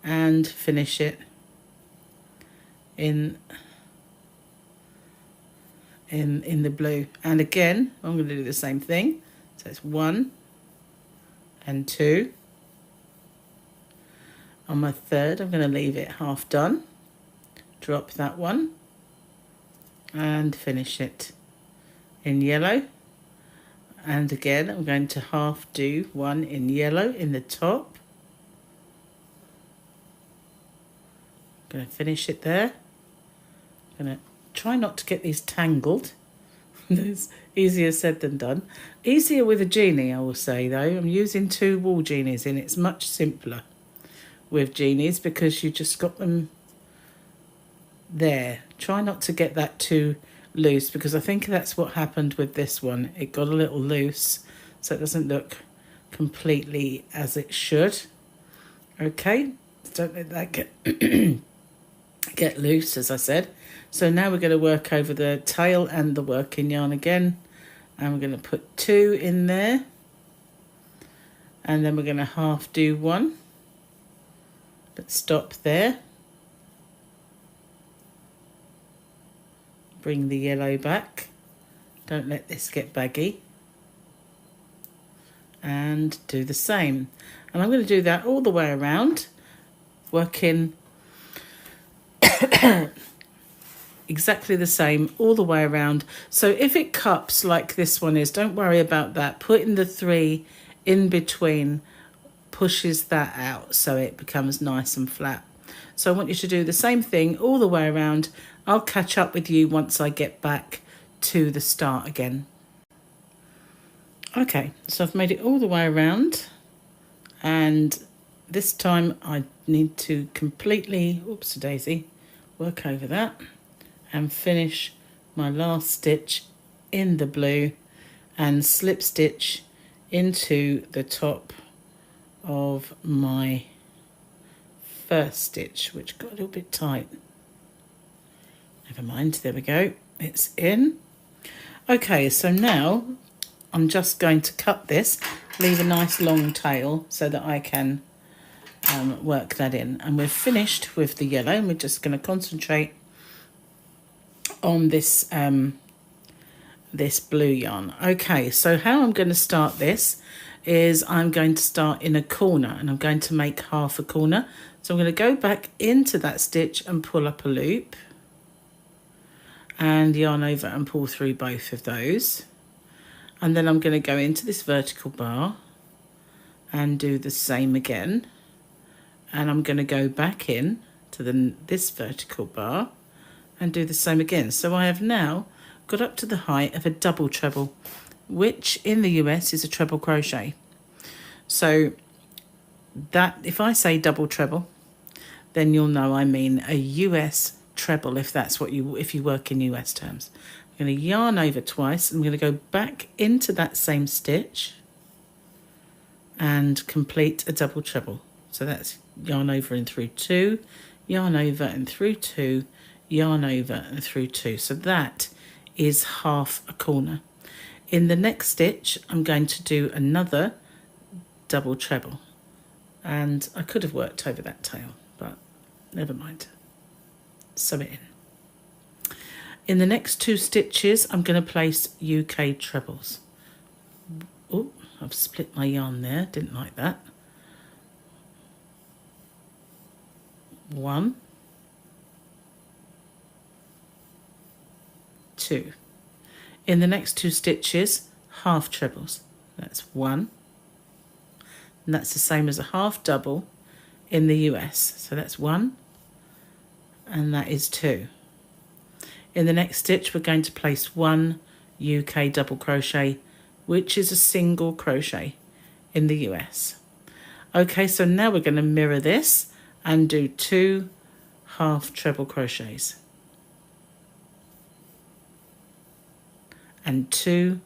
and finish it in the blue. And again I'm going to do the same thing, so it's 1 and 2. On my third I'm going to leave it half done, drop that one and finish it in yellow. And again I'm going to half do 1 in yellow in the top. I'm going to finish it there. I'm going to try not to get these tangled. It's easier said than done. Easier with a genie, I will say, though. I'm using 2 wool genies in. It's much simpler with genies because you just got them there. Try not to get that too loose, because I think that's what happened with this one. It got a little loose, so it doesn't look completely as it should. Okay, don't let that get loose, as I said. So now we're going to work over the tail and the working yarn again, and we're going to put 2 in there, and then we're going to half do 1, but stop there. Bring the yellow back, don't let this get baggy, and do the same. And I'm going to do that all the way around, working exactly the same all the way around. So if it cups like this one is, don't worry about that. Putting the 3 in between pushes that out so it becomes nice and flat. So I want you to do the same thing all the way around. I'll catch up with you once I get back to the start again. Okay, so I've made it all the way around, and this time I need to completely, oops-a-daisy, work over that and finish my last stitch in the blue and slip stitch into the top of my first stitch, which got a little bit tight. Never mind, there we go, it's in. Okay, so now I'm just going to cut this, leave a nice long tail so that I can work that in. And we're finished with the yellow, and we're just going to concentrate on this this blue yarn. Okay, so how I'm going to start this is I'm going to start in a corner, and I'm going to make half a corner. So I'm going to go back into that stitch and pull up a loop and yarn over and pull through both of those. And then I'm going to go into this vertical bar and do the same again. And I'm going to go back in to this vertical bar and do the same again. So I have now got up to the height of a double treble, which in the US is a treble crochet. So that, if I say double treble, then you'll know I mean a US treble, if that's what if you work in US terms. I'm going to yarn over twice. I'm going to go back into that same stitch and complete a double treble. So that's yarn over and through 2, yarn over and through 2, yarn over and through 2. So that is half a corner. In the next stitch I'm going to do another double treble. And I could have worked over that tail, but never mind. Sew it in. In the next 2 stitches, I'm going to place UK trebles. Oh, I've split my yarn there, didn't like that. 1, 2. In the next 2 stitches, half trebles. That's 1. And that's the same as a half double in the US. So that's 1, and that is 2. In the next stitch, we're going to place 1 UK double crochet, which is a single crochet in the US. Okay, so now we're going to mirror this and do 2 half treble crochets and 2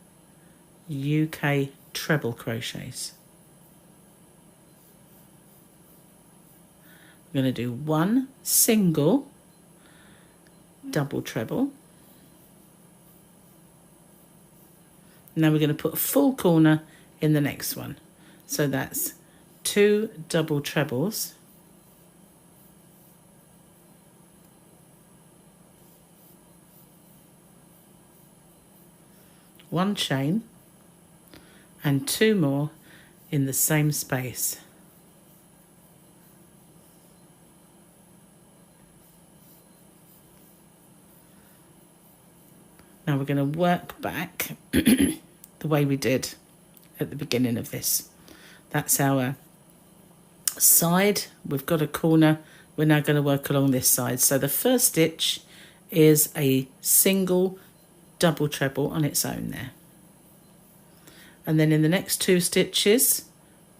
UK treble crochets. I'm going to do 1 single double treble. Now we're going to put a full corner in the next one. So that's 2 double trebles, 1 chain, and 2 more in the same space. Now we're going to work back the way we did at the beginning of this. That's our side. We've got a corner. We're now going to work along this side. So the first stitch is a single double treble on its own there. And then in the next 2 stitches,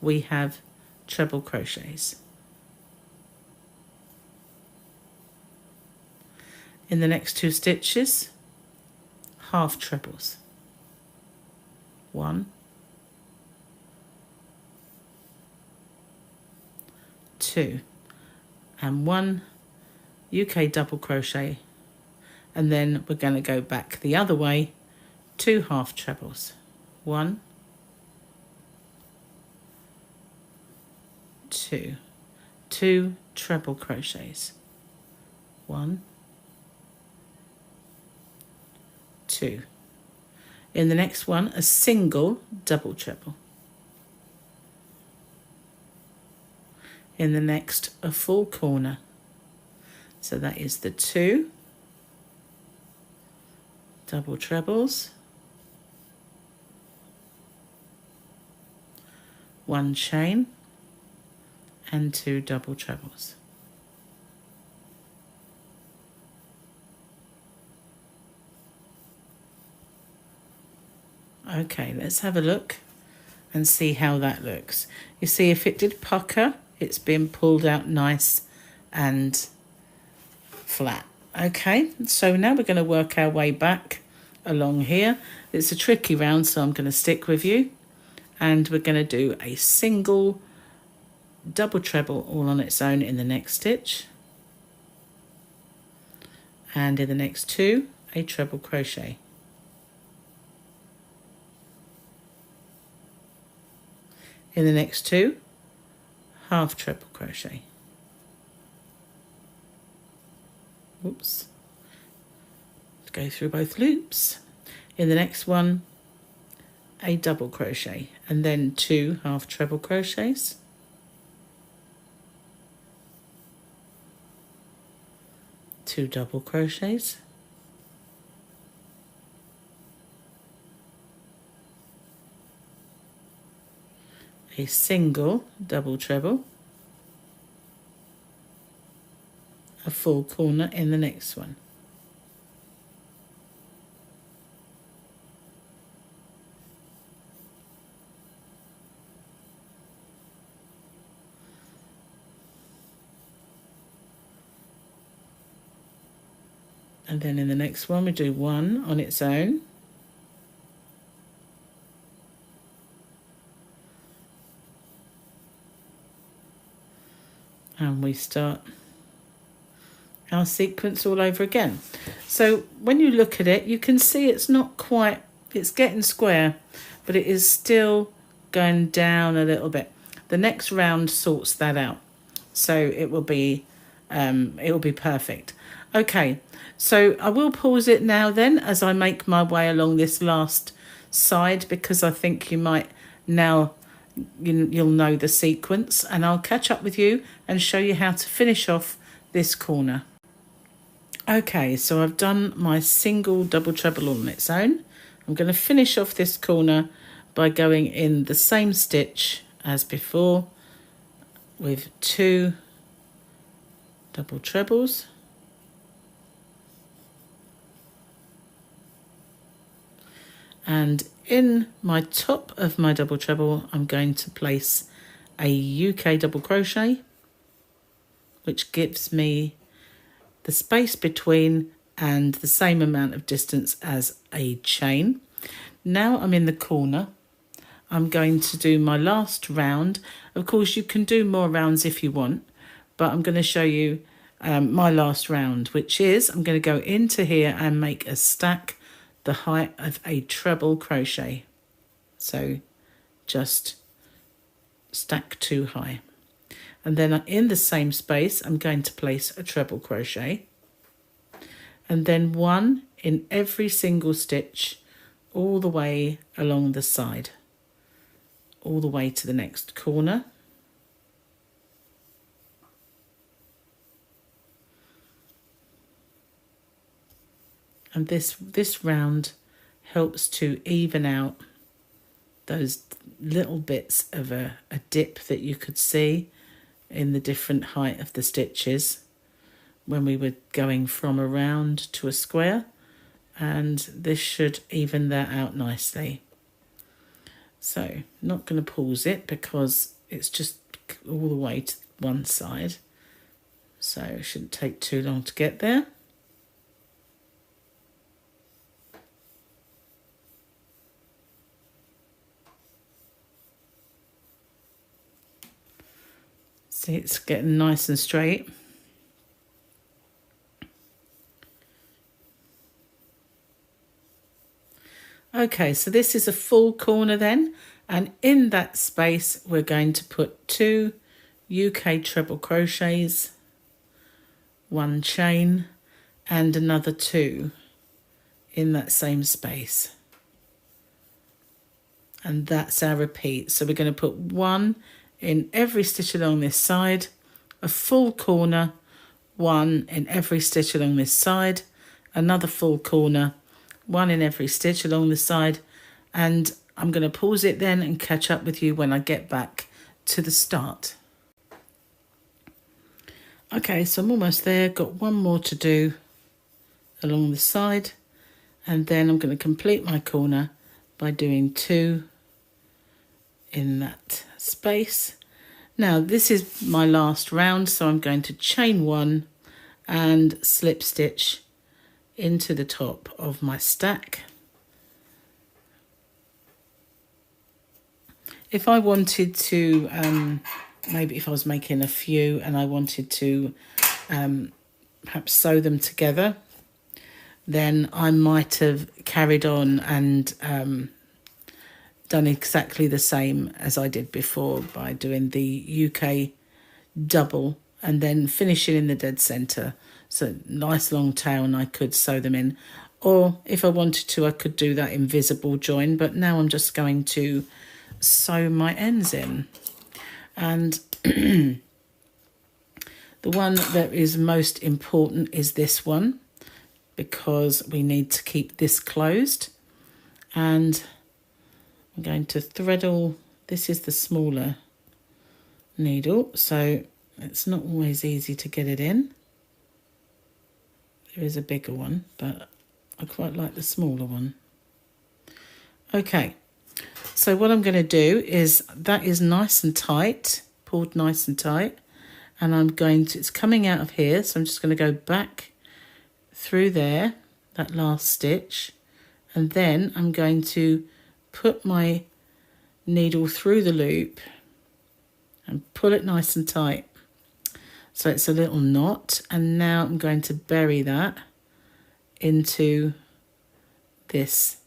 we have treble crochets. In the next 2 stitches, half trebles. 1, 2, and 1 UK double crochet, and then we're going to go back the other way, 2 half trebles. 1, 2, 2 treble crochets. 1, 2. In the next one, a single double treble. In the next, a full corner. So that is the 2 double trebles, 1 chain, and 2 double trebles. Okay, let's have a look and see how that looks. You see, if it did pucker, it's been pulled out nice and flat. Okay, so now we're going to work our way back along here. It's a tricky round, so I'm going to stick with you. And we're going to do a single double treble all on its own in the next stitch. And in the next 2, a treble crochet. In the next 2, half treble crochet. Oops. Go through both loops. In the next one, a double crochet, and then 2 half treble crochets. Two double crochets. A single double treble, a full corner in the next one. And then in the next one we do 1 on its own. And we start our sequence all over again. So when you look at it, you can see it's not quite, it's getting square, but it is still going down a little bit. the next round sorts that out. So it will be perfect. Okay, so I will pause it now then as I make my way along this last side, because I think you might now you'll know the sequence, and I'll catch up with you and show you how to finish off this corner. Okay, so I've done my single double treble on its own. I'm going to finish off this corner by going in the same stitch as before with 2 double trebles. And in my top of my double treble, I'm going to place a UK double crochet, which gives me the space between and the same amount of distance as a chain. Now I'm in the corner. I'm going to do my last round. Of course, you can do more rounds if you want, but I'm going to show you my last round, which is I'm going to go into here and make a stack the height of a treble crochet. So just stack 2 high. And then in the same space, I'm going to place a treble crochet, and then 1 in every single stitch all the way along the side, all the way to the next corner. And this round helps to even out those little bits of a dip that you could see in the different height of the stitches when we were going from a round to a square, and this should even that out nicely. So not going to pause it because it's just all the way to one side, so it shouldn't take too long to get there. See, it's getting nice and straight. Okay, so this is a full corner then, and in that space we're going to put 2 UK treble crochets, 1 chain, and another 2 in that same space. And that's our repeat. So we're going to put 1 in every stitch along this side, a full corner, 1 in every stitch along this side, another full corner, 1 in every stitch along the side, and I'm going to pause it then and catch up with you when I get back to the start. Okay, so I'm almost there, got 1 more to do along the side, and then I'm going to complete my corner by doing 2 in that space. Now this is my last round, so I'm going to chain 1 and slip stitch into the top of my stack. If I wanted to, maybe if I was making a few and I wanted to perhaps sew them together, then I might have carried on and done exactly the same as I did before by doing the UK double and then finishing in the dead centre. So nice long tail, and I could sew them in. Or if I wanted to, I could do that invisible join, but now I'm just going to sew my ends in. And the one that is most important is this one, because we need to keep this closed. And I'm going to thread all, this is the smaller needle, so it's not always easy to get it in. There is a bigger one, but I quite like the smaller one. Okay, so what I'm going to do is, that is nice and tight, pulled nice and tight, and I'm going to, it's coming out of here, so I'm just going to go back through there, that last stitch, and then I'm going to put my needle through the loop and pull it nice and tight so it's a little knot, and now I'm going to bury that into this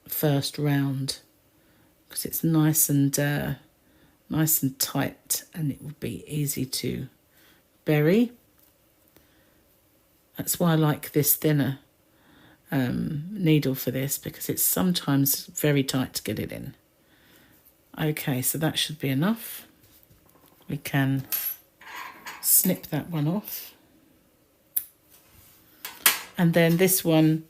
first round because it's nice and tight, and it will be easy to bury. That's why I like this thinner needle for this, because it's sometimes very tight to get it in. Okay, so that should be enough. We can snip that one off. And then this one,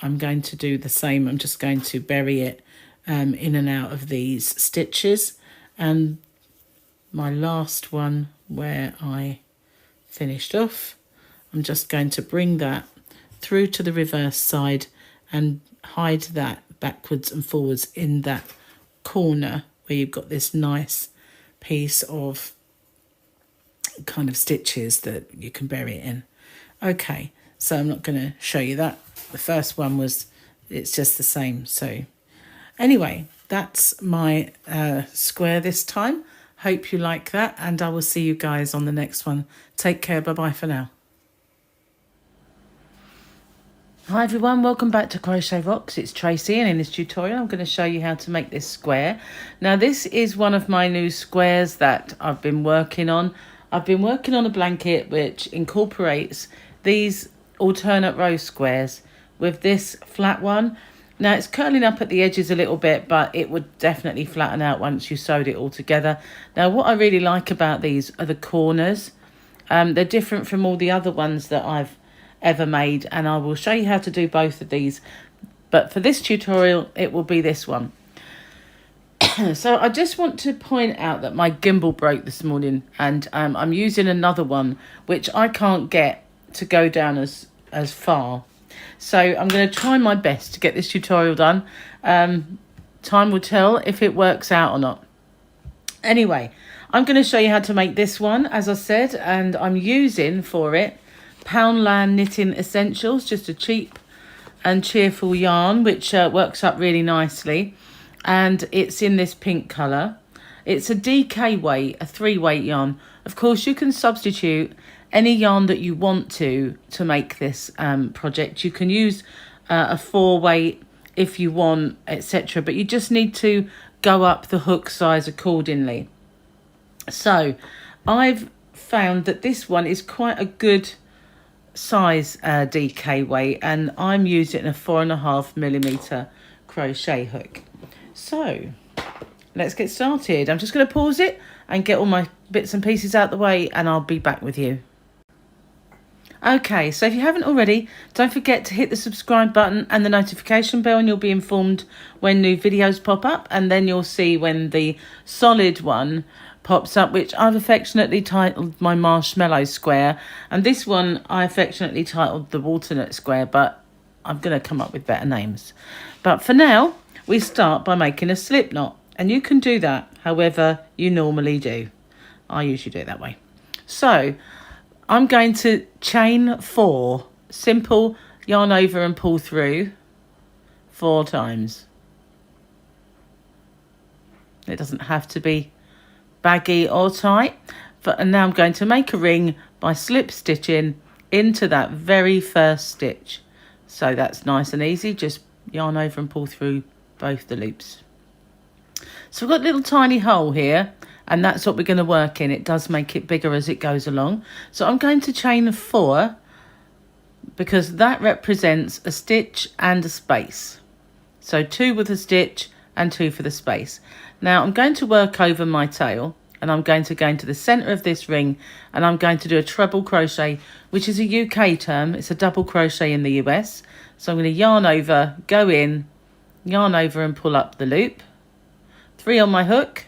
I'm going to do the same. I'm just going to bury it in and out of these stitches. And my last one where I finished off, I'm just going to bring that through to the reverse side and hide that backwards and forwards in that corner where you've got this nice piece of kind of stitches that you can bury it in. Okay, so I'm not going to show you that. The first one was, it's just the same. So anyway, that's my square this time. Hope you like that, and I will see you guys on the next one. Take care. Bye-bye for now. Hi everyone, welcome back to Crochet Rocks. It's Tracy, and in this tutorial I'm going to show you how to make this square. Now this is one of my new squares that I've been working on. I've been working on a blanket which incorporates these alternate row squares with this flat one. Now it's curling up at the edges a little bit, but it would definitely flatten out once you sewed it all together. Now what I really like about these are the corners. They're different from all the other ones that I've ever made, and I will show you how to do both of these, but for this tutorial it will be this one. So I just want to point out that my gimbal broke this morning, and I'm using another one which I can't get to go down as far, so I'm going to try my best to get this tutorial done. Time will tell if it works out or not. Anyway, I'm going to show you how to make this one, as I said, and I'm using for it Poundland Knitting Essentials, just a cheap and cheerful yarn which works up really nicely, and it's in this pink colour. It's a DK weight, a 3-weight yarn. Of course you can substitute any yarn that you want to make this project. You can use a 4-weight if you want, etc., but you just need to go up the hook size accordingly. So I've found that this one is quite a good size DK weight, and I'm using a 4.5mm crochet hook. So let's get started. I'm just going to pause it and get all my bits and pieces out the way, and I'll be back with you. Okay, so if you haven't already, don't forget to hit the subscribe button and the notification bell, and you'll be informed when new videos pop up, and then you'll see when the solid one pops up, which I've affectionately titled my marshmallow square, and this one I affectionately titled the walnut square, but I'm going to come up with better names. But for now, we start by making a slip knot, and you can do that however you normally do. I usually do it that way. So I'm going to chain 4, simple, yarn over and pull through 4 times. It doesn't have to be baggy or tight, and now I'm going to make a ring by slip stitching into that very first stitch. So that's nice and easy, just yarn over and pull through both the loops. So we've got a little tiny hole here, and that's what we're going to work in. It does make it bigger as it goes along. So I'm going to chain 4 because that represents a stitch and a space. So 2 with a stitch and 2 for the space. Now I'm going to work over my tail, and I'm going to go into the center of this ring, and I'm going to do a treble crochet, which is a UK term. It's a double crochet in the US. So I'm going to yarn over, go in, yarn over and pull up the loop, 3 on my hook,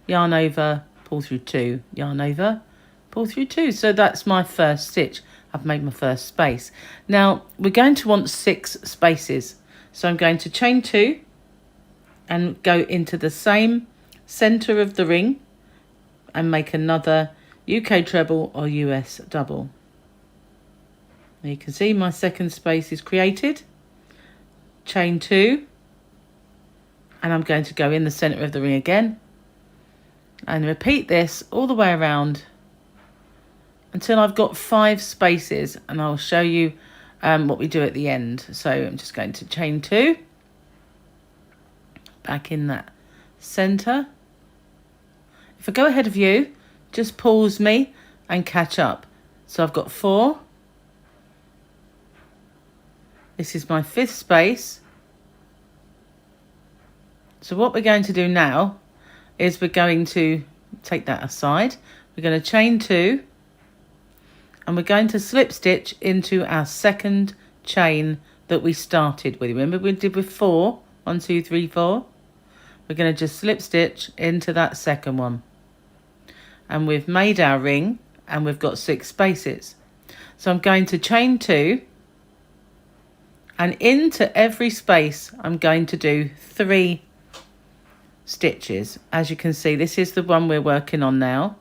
yarn over, pull through 2, yarn over, pull through 2. So that's my first stitch. I've made my first space. Now we're going to want 6 spaces. So I'm going to chain 2 and go into the same center of the ring and make another UK treble or US double. Now you can see my second space is created. Chain 2, and I'm going to go in the center of the ring again and repeat this all the way around until I've got 5 spaces, and I'll show you what we do at the end. So I'm just going to chain 2, back in that center. If I go ahead of you, just pause me and catch up. So I've got 4. This is my 5th space. So what we're going to do now is we're going to take that aside. We're going to chain 2 and we're going to slip stitch into our second chain that we started with. Remember we did with 4, 1, 2, 3, 4. We're going to just slip stitch into that second one. And we've made our ring and we've got 6 spaces. So I'm going to chain 2 and into every space I'm going to do 3 stitches. As you can see, this is the one we're working on now.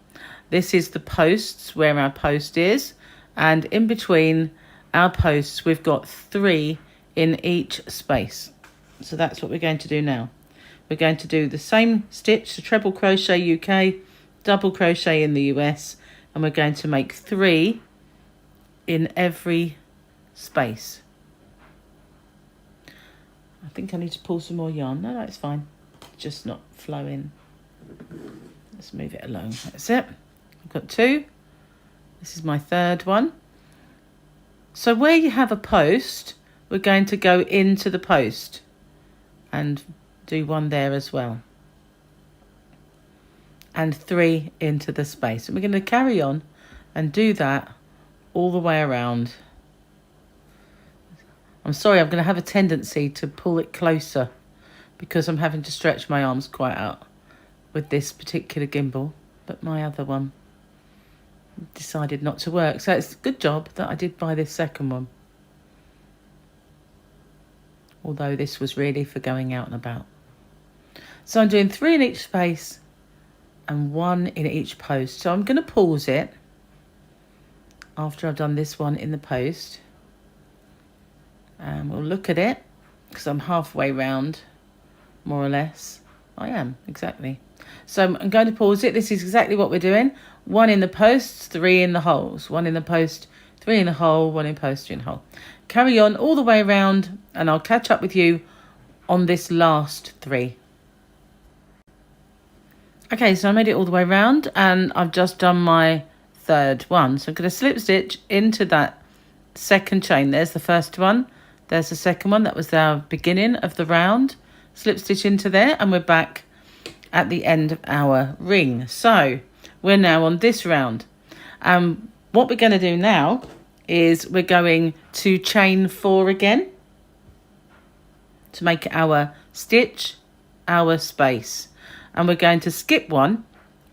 This is the posts where our post is, and in between our posts we've got 3 in each space. So that's what we're going to do now. We're going to do the same stitch, the treble crochet UK, double crochet in the US, and we're going to make 3 in every space. I think I need to pull some more yarn. No, it's fine. It's just not flowing. Let's move it along. That's it. I've got 2. This is my 3rd one. So where you have a post, we're going to go into the post and do 1 there as well. And 3 into the space. And we're going to carry on and do that all the way around. I'm sorry, I'm going to have a tendency to pull it closer because I'm having to stretch my arms quite out with this particular gimbal, but my other one decided not to work. So it's a good job that I did buy this second one. Although this was really for going out and about. So I'm doing 3 in each space and 1 in each post. So I'm going to pause it after I've done this one in the post. And we'll look at it because I'm halfway round, more or less. I am, exactly. So I'm going to pause it. This is exactly what we're doing. 1 in the posts, 3 in the holes. 1 in the post, 3 in the hole, 1 in post, 3 in the hole. Carry on all the way around and I'll catch up with you on this last 3. Okay, so I made it all the way around and I've just done my 3rd one. So I'm going to slip stitch into that second chain. There's the first one. There's the second one. That was our beginning of the round. Slip stitch into there and we're back at the end of our ring. So we're now on this round. What we're going to do now is we're going to chain 4 again to make our stitch, our space. And we're going to skip 1,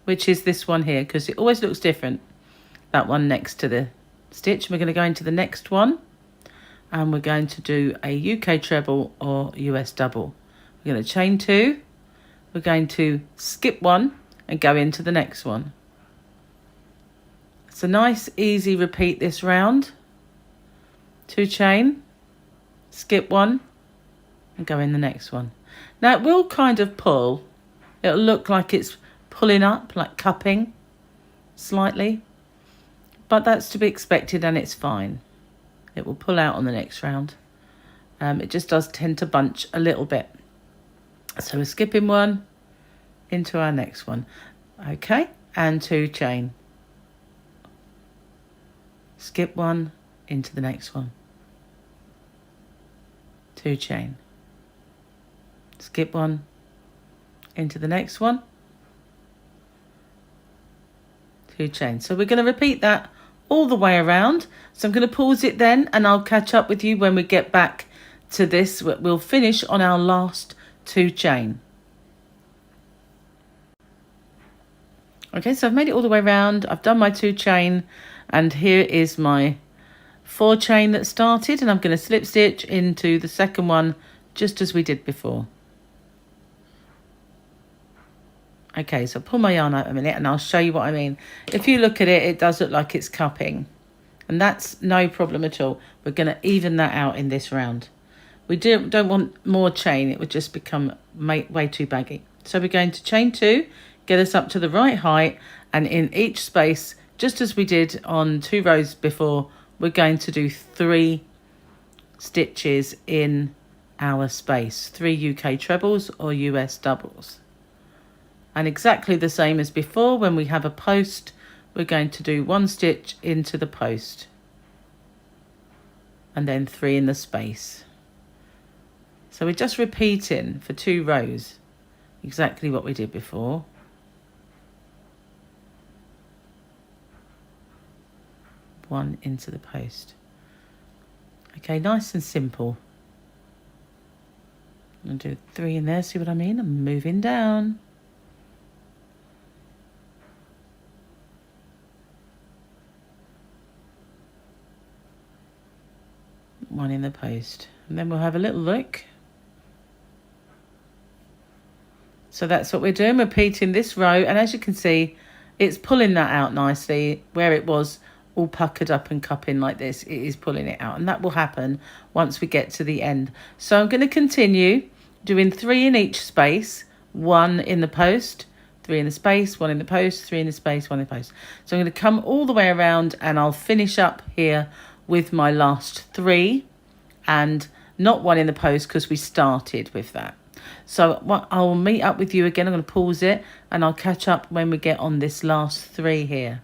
which is this one here, because it always looks different. That one next to the stitch. We're going to go into the next one. And we're going to do a UK treble or US double. We're going to chain 2. We're going to skip 1 and go into the next one. It's a nice, easy repeat this round. 2 chain, skip 1, and go in the next one. Now it will kind of pull. It'll look like it's pulling up, like cupping, slightly. But that's to be expected and it's fine. It will pull out on the next round. It just does tend to bunch a little bit. So we're skipping 1 into our next one. Okay, and 2 chain. Skip 1 into the next one. 2 chain. Skip 1 into the next one. 2 chain. So we're going to repeat that all the way around. So I'm going to pause it then and I'll catch up with you when we get back to this. We'll finish on our last 2 chain. Okay, so I've made it all the way around. I've done my 2 chain and here is my 4 chain that started, and I'm going to slip stitch into the second one just as we did before. Okay, so pull my yarn out a minute and I'll show you what I mean. If you look at it, it does look like it's cupping. And that's no problem at all. We're going to even that out in this round. We don't want more chain. It would just become way too baggy. So we're going to chain 2, get us up to the right height. And in each space, just as we did on 2 rows before, we're going to do 3 stitches in our space. 3 UK trebles or US doubles. And exactly the same as before, when we have a post, we're going to do 1 stitch into the post and then 3 in the space. So we're just repeating for 2 rows exactly what we did before. One into the post. Okay, nice and simple. I'll do 3 in there, see what I mean? I'm moving down. One in the post. And then we'll have a little look. So that's what we're doing, repeating this row. And as you can see, it's pulling that out nicely. Where it was all puckered up and cupping like this, it is pulling it out. And that will happen once we get to the end. So I'm going to continue doing 3 in each space, 1 in the post, 3 in the space, 1 in the post, 3 in the space, 1 in the post. So I'm going to come all the way around and I'll finish up here with my last 3 and not 1 in the post because we started with that. So I'll meet up with you again. I'm going to pause it and I'll catch up when we get on this last 3 here.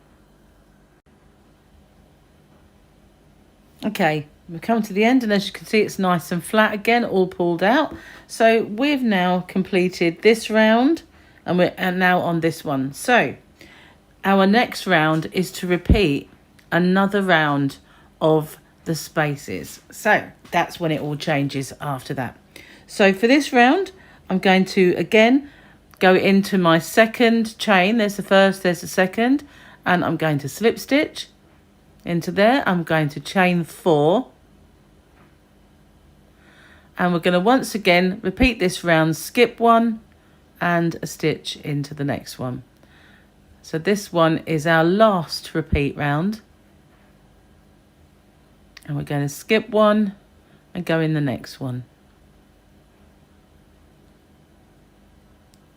Okay, we've come to the end and as you can see it's nice and flat again, all pulled out. So we've now completed this round and we're now on this one. So our next round is to repeat another round of the spaces. So that's when it all changes after that. So for this round, I'm going to again go into my second chain. There's the first, there's the second, and I'm going to slip stitch into there. I'm going to chain 4. And we're going to once again repeat this round, skip 1 and a stitch into the next one. So this one is our last repeat round. And we're going to skip 1 and go in the next one.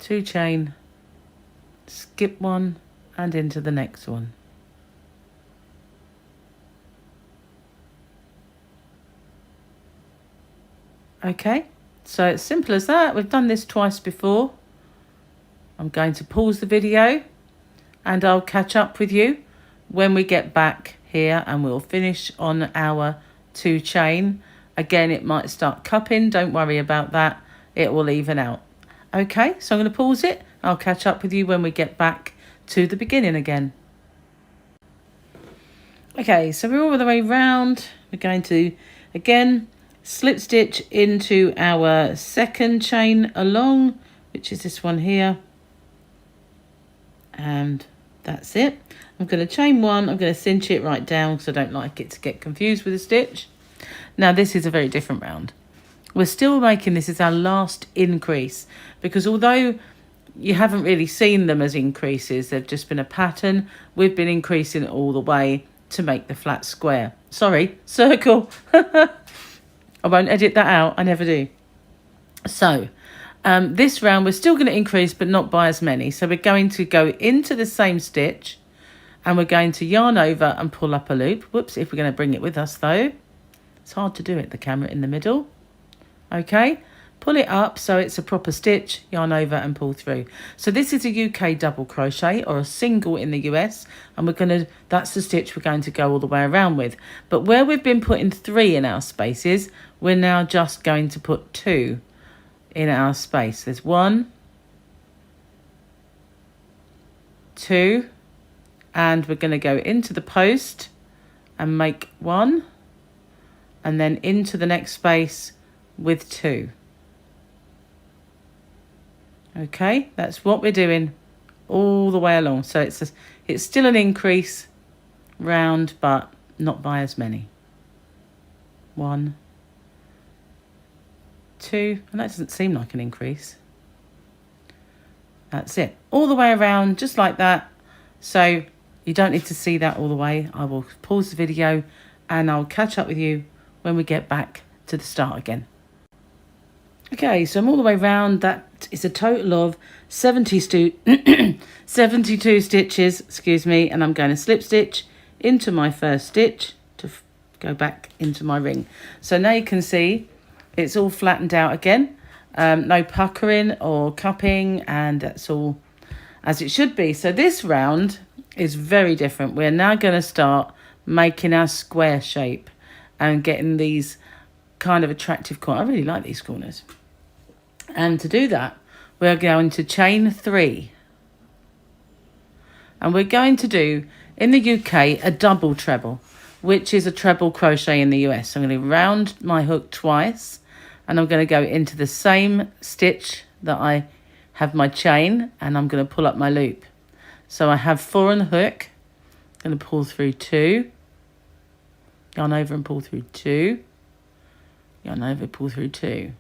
2 chain, skip 1 and into the next one. Okay, so it's simple as that. We've done this twice before. I'm going to pause the video and I'll catch up with you when we get back here and we'll finish on our 2 chain. Again, it might start cupping, don't worry about that, it will even out. Okay, so I'm going to pause it. I'll catch up with you when we get back to the beginning again. Okay, so we're all the way round. We're going to again slip stitch into our second chain along, which is this one here, and that's it. I'm going to chain 1. I'm going to cinch it right down because I don't like it to get confused with a stitch. Now this is a very different round. We're still making this as our last increase because although you haven't really seen them as increases, they've just been a pattern, we've been increasing it all the way to make the flat square. Sorry, circle. I won't edit that out, I never do. So this round we're still going to increase but not by as many. So we're going to go into the same stitch and we're going to yarn over and pull up a loop. Whoops, if we're going to bring it with us though. It's hard to do it, the camera in the middle. Okay, pull it up so it's a proper stitch, yarn over and pull through. So this is a UK double crochet or a single in the US, and that's the stitch we're going to go all the way around with. But where we've been putting 3 in our spaces, we're now just going to put 2 in our space. There's 1, 2, and we're going to go into the post and make 1, and then into the next space with 2. Okay, that's what we're doing all the way along. So it's still an increase round, but not by as many. 1, 2, and that doesn't seem like an increase. That's it, all the way around, just like that. So you don't need to see that all the way. I will pause the video and I'll catch up with you when we get back to the start again. Okay, so I'm all the way round. That is a total of 72 stitches, excuse me, and I'm going to slip stitch into my first stitch to go back into my ring. So now you can see it's all flattened out again. No puckering or cupping, and that's all as it should be. So this round is very different. We're now going to start making our square shape and getting these kind of attractive corners. I really like these corners. And to do that, we're going to chain 3. And we're going to do, in the UK, a double treble, which is a treble crochet in the US. So I'm going to round my hook twice, and I'm going to go into the same stitch that I have my chain, and I'm going to pull up my loop. So I have 4 on the hook. I'm going to pull through 2, yarn over and pull through 2, yarn over, pull through 2.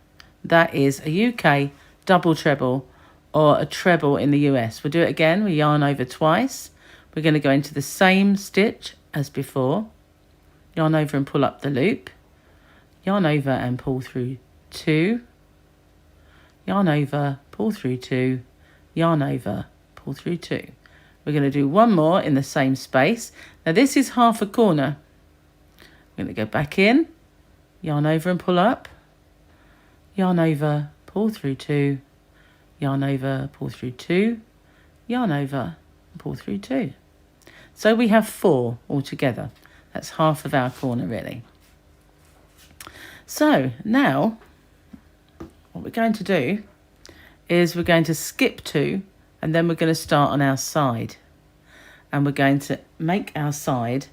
That is a UK double treble, or a treble in the US. We'll do it again. We yarn over twice. We're going to go into the same stitch as before. Yarn over and pull up the loop. Yarn over and pull through 2. Yarn over, pull through 2. Yarn over, pull through 2. We're going to do one more in the same space. Now this is half a corner. We're going to go back in. Yarn over and pull up. Yarn over, pull through 2. Yarn over, pull through 2, yarn over, and pull through 2. So we have 4 altogether. That's half of our corner, really. So now, what we're going to do is we're going to skip 2, and then we're going to start on our side. And we're going to make our side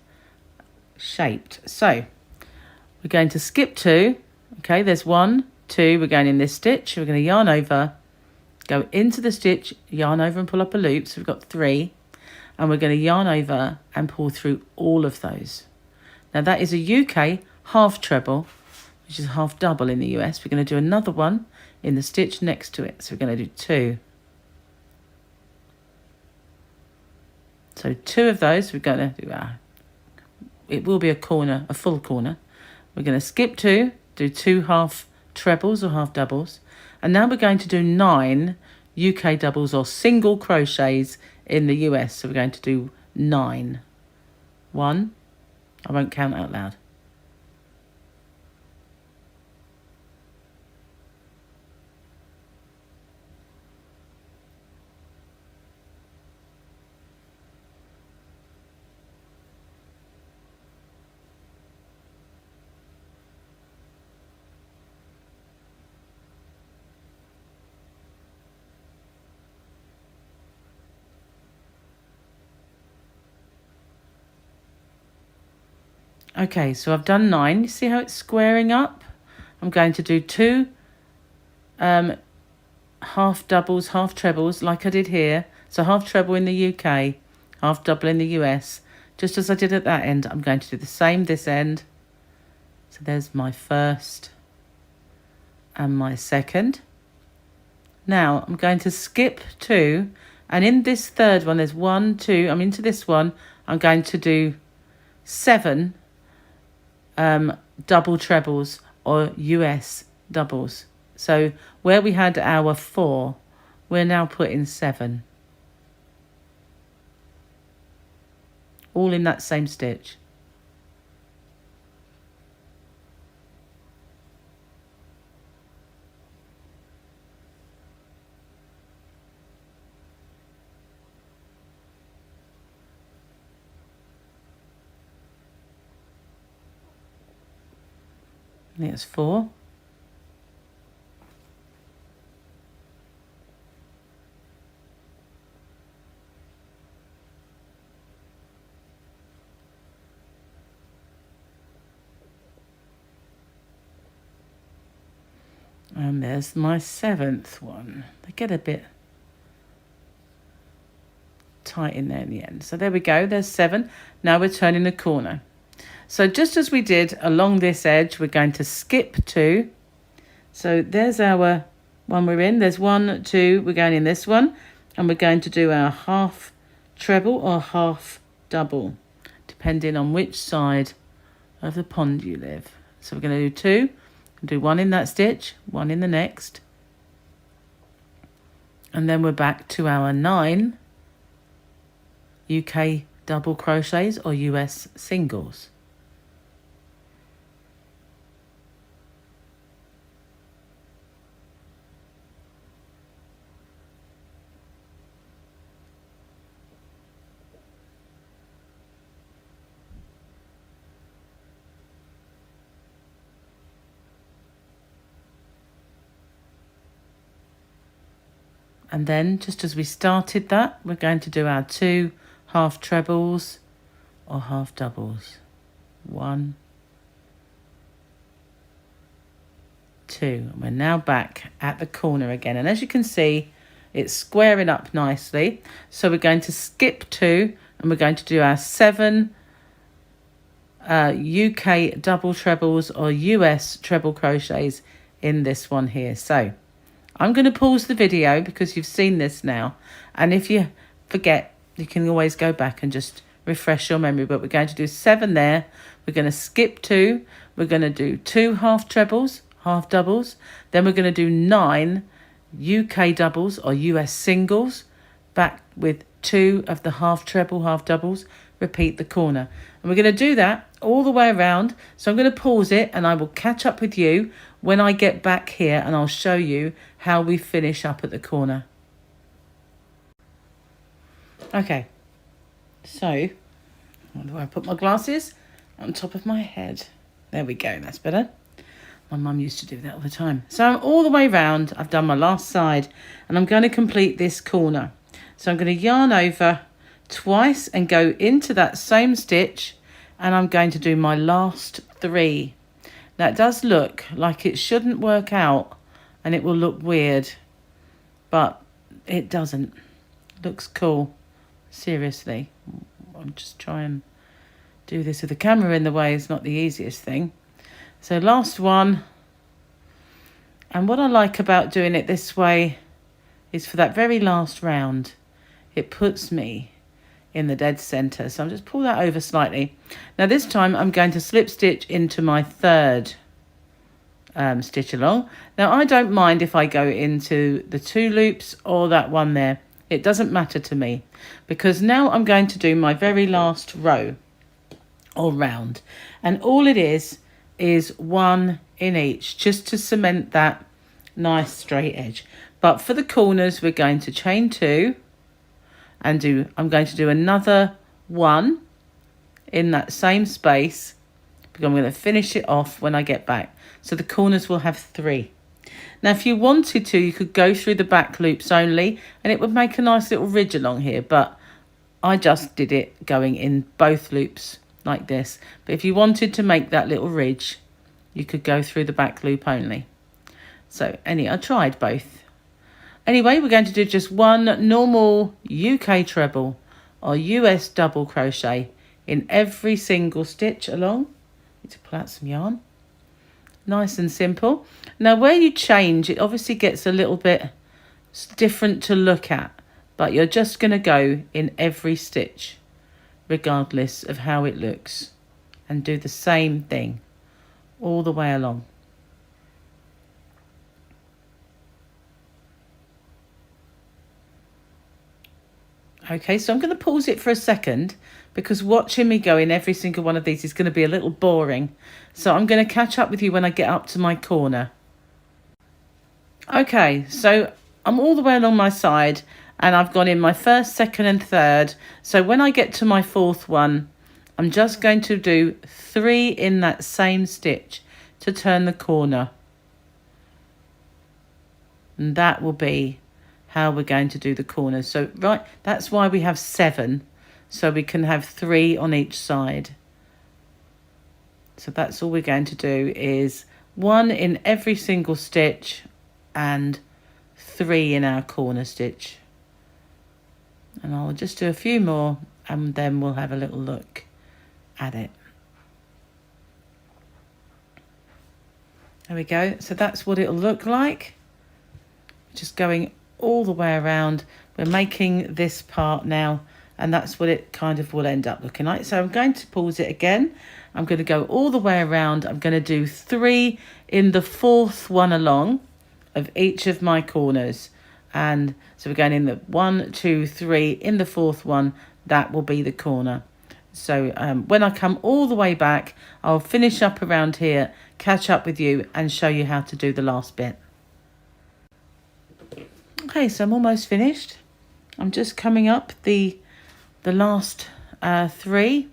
shaped. So we're going to skip 2. Okay, there's 1, 2. We're going in this stitch. We're going to yarn over, go into the stitch, yarn over and pull up a loop. So we've got 3. And we're going to yarn over and pull through all of those. Now that is a UK half treble, which is half double in the US. We're going to do another one in the stitch next to it. So we're going to do 2. So 2 of those, we're going to do it will be a corner, a full corner. We're going to skip 2, do 2 half trebles or half doubles. And now we're going to do 9 UK doubles or single crochets in the US. So we're going to do 9. 1. I won't count out loud. Okay, so I've done 9. You see how it's squaring up? I'm going to do 2 half doubles, half trebles, like I did here. So half treble in the UK, half double in the US. Just as I did at that end, I'm going to do the same this end. So there's my first and my second. Now I'm going to skip 2, and in this third one, there's 1, 2. I'm into this one. I'm going to do 7 double trebles or US doubles. So where we had our 4, we're now putting 7. All in that same stitch. There's 4. And there's my 7th one. They get a bit tight in there in the end. So there we go, there's 7. Now we're turning the corner. So just as we did along this edge, we're going to skip 2. So there's our one we're in. There's 1, 2, we're going in this one. And we're going to do our half treble or half double, depending on which side of the pond you live. So we're going to do 2. Do 1 in that stitch, 1 in the next. And then we're back to our 9 UK double crochets or US singles. And then just as we started that, we're going to do our 2 half trebles or half doubles. 1, 2. And we're now back at the corner again. And as you can see, it's squaring up nicely. So we're going to skip 2 and we're going to do our 7 UK double trebles or US treble crochets in this one here. So I'm going to pause the video because you've seen this now. And if you forget, you can always go back and just refresh your memory. But we're going to do 7 there. We're going to skip 2. We're going to do 2 half trebles, half doubles. Then we're going to do 9 UK doubles or US singles. Back with 2 of the half treble, half doubles. Repeat the corner. And we're going to do that all the way around. So I'm going to pause it and I will catch up with you when I get back here and I'll show you how we finish up at the corner. Okay, so where do I put my glasses? On top of my head. There we go, that's better. My mum used to do that all the time. So I'm all the way round. I've done my last side and I'm going to complete this corner. So I'm going to yarn over twice and go into that same stitch and I'm going to do my last 3. That does look like it shouldn't work out and it will look weird, but it doesn't. Looks cool. Seriously. I'm just trying to do this with the camera in the way. It's not the easiest thing. So last one. And what I like about doing it this way is for that very last round, it puts me in the dead center. So I'm just pull that over slightly. Now this time I'm going to slip stitch into my 3rd stitch along. Now I don't mind if I go into the 2 loops or that one there. It doesn't matter to me because now I'm going to do my very last row or round. And all it is 1 in each just to cement that nice straight edge. But for the corners we're going to chain 2 and I'm going to do another 1 in that same space because I'm going to finish it off when I get back. So the corners will have 3. Now if you wanted to, you could go through the back loops only and it would make a nice little ridge along here, but I just did it going in both loops like this. But if you wanted to make that little ridge, you could go through the back loop only. So I tried both. Anyway, we're going to do just 1 normal UK treble or US double crochet in every single stitch along. Need to pull out some yarn. Nice and simple. Now where you change, it obviously gets a little bit different to look at, but you're just going to go in every stitch regardless of how it looks and do the same thing all the way along. Okay, so I'm going to pause it for a second because watching me go in every single one of these is going to be a little boring. So I'm going to catch up with you when I get up to my corner. Okay, so I'm all the way along my side and I've gone in my 1st, 2nd and 3rd. So when I get to my 4th one, I'm just going to do 3 in that same stitch to turn the corner. And that will be how we're going to do the corners. So right, that's why we have 7, so we can have 3 on each side. So that's all we're going to do is 1 in every single stitch and 3 in our corner stitch. And I'll just do a few more and then we'll have a little look at it. There we go. So that's what it'll look like. Just going all the way around. We're making this part now and that's what it kind of will end up looking like. So I'm going to pause it again. I'm going to go all the way around. I'm going to do 3 in the 4th one along of each of my corners. And so we're going in the 1, 2, 3 in the 4th one. That will be the corner. So when I come all the way back, I'll finish up around here, catch up with you and show you how to do the last bit. Okay, so I'm almost finished. I'm just coming up the last 3.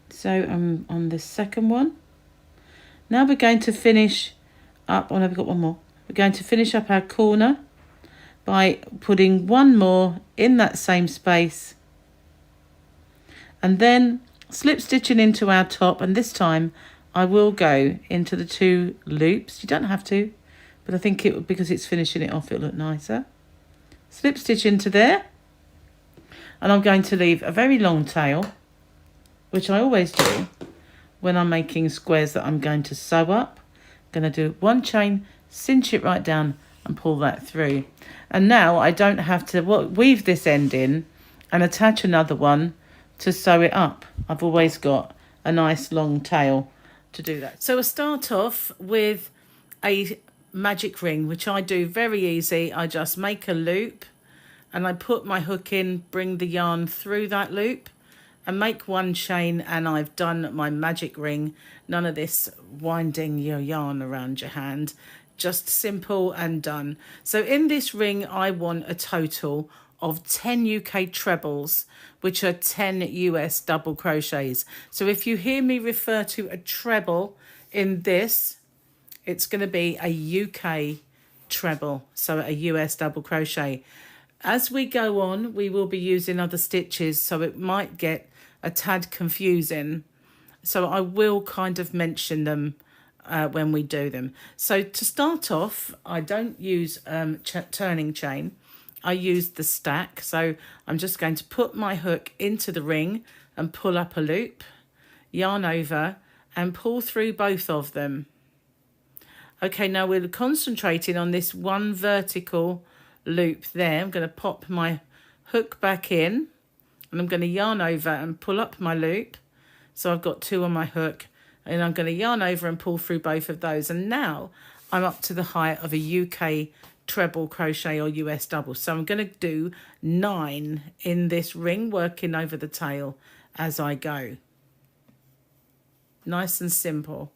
So I'm on the 2nd one. Now we're going to finish up, oh no, we've got one more. We're going to finish up our corner. by putting one more in that same space and then slip stitching into our top, and this time I will go into the 2 loops. You don't have to, but I think it, because it's finishing it off, it'll look nicer. Slip stitch into there, and I'm going to leave a very long tail, which I always do when I'm making squares that I'm going to sew up. I'm going to do 1 chain, cinch it right down and pull that through. And now I don't have to weave this end in and attach another one to sew it up. I've always got a nice long tail to do that. So I start off with a magic ring, which I do very easy. I just make a loop and I put my hook in, bring the yarn through that loop and make 1 chain, and I've done my magic ring. None of this winding your yarn around your hand, just simple and done. So in this ring I want a total of 10 UK trebles, which are 10 US double crochets. So if you hear me refer to a treble in this, it's going to be a UK treble, so a US double crochet. As we go on, we will be using other stitches, so it might get a tad confusing. So I will kind of mention them when we do them. So to start off, I don't use turning chain. I use the stack. So I'm just going to put my hook into the ring and pull up a loop, yarn over and pull through both of them. Okay, now we're concentrating on this 1 vertical loop there. I'm going to pop my hook back in and I'm going to yarn over and pull up my loop. So I've got 2 on my hook, and I'm going to yarn over and pull through both of those. And now I'm up to the height of a UK treble crochet or US double. So I'm going to do 9 in this ring, working over the tail as I go. Nice and simple.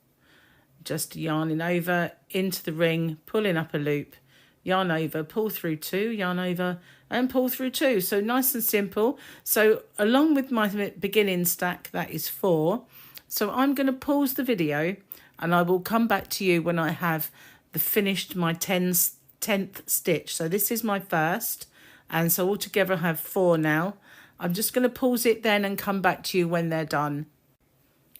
Just yarning over into the ring, pulling up a loop, yarn over, pull through 2, yarn over and pull through 2. So nice and simple. So along with my beginning stack, that is 4. So I'm going to pause the video and I will come back to you when I have finished my 10th stitch. So this is my first, and so altogether I have 4 now. I'm just going to pause it then and come back to you when they're done.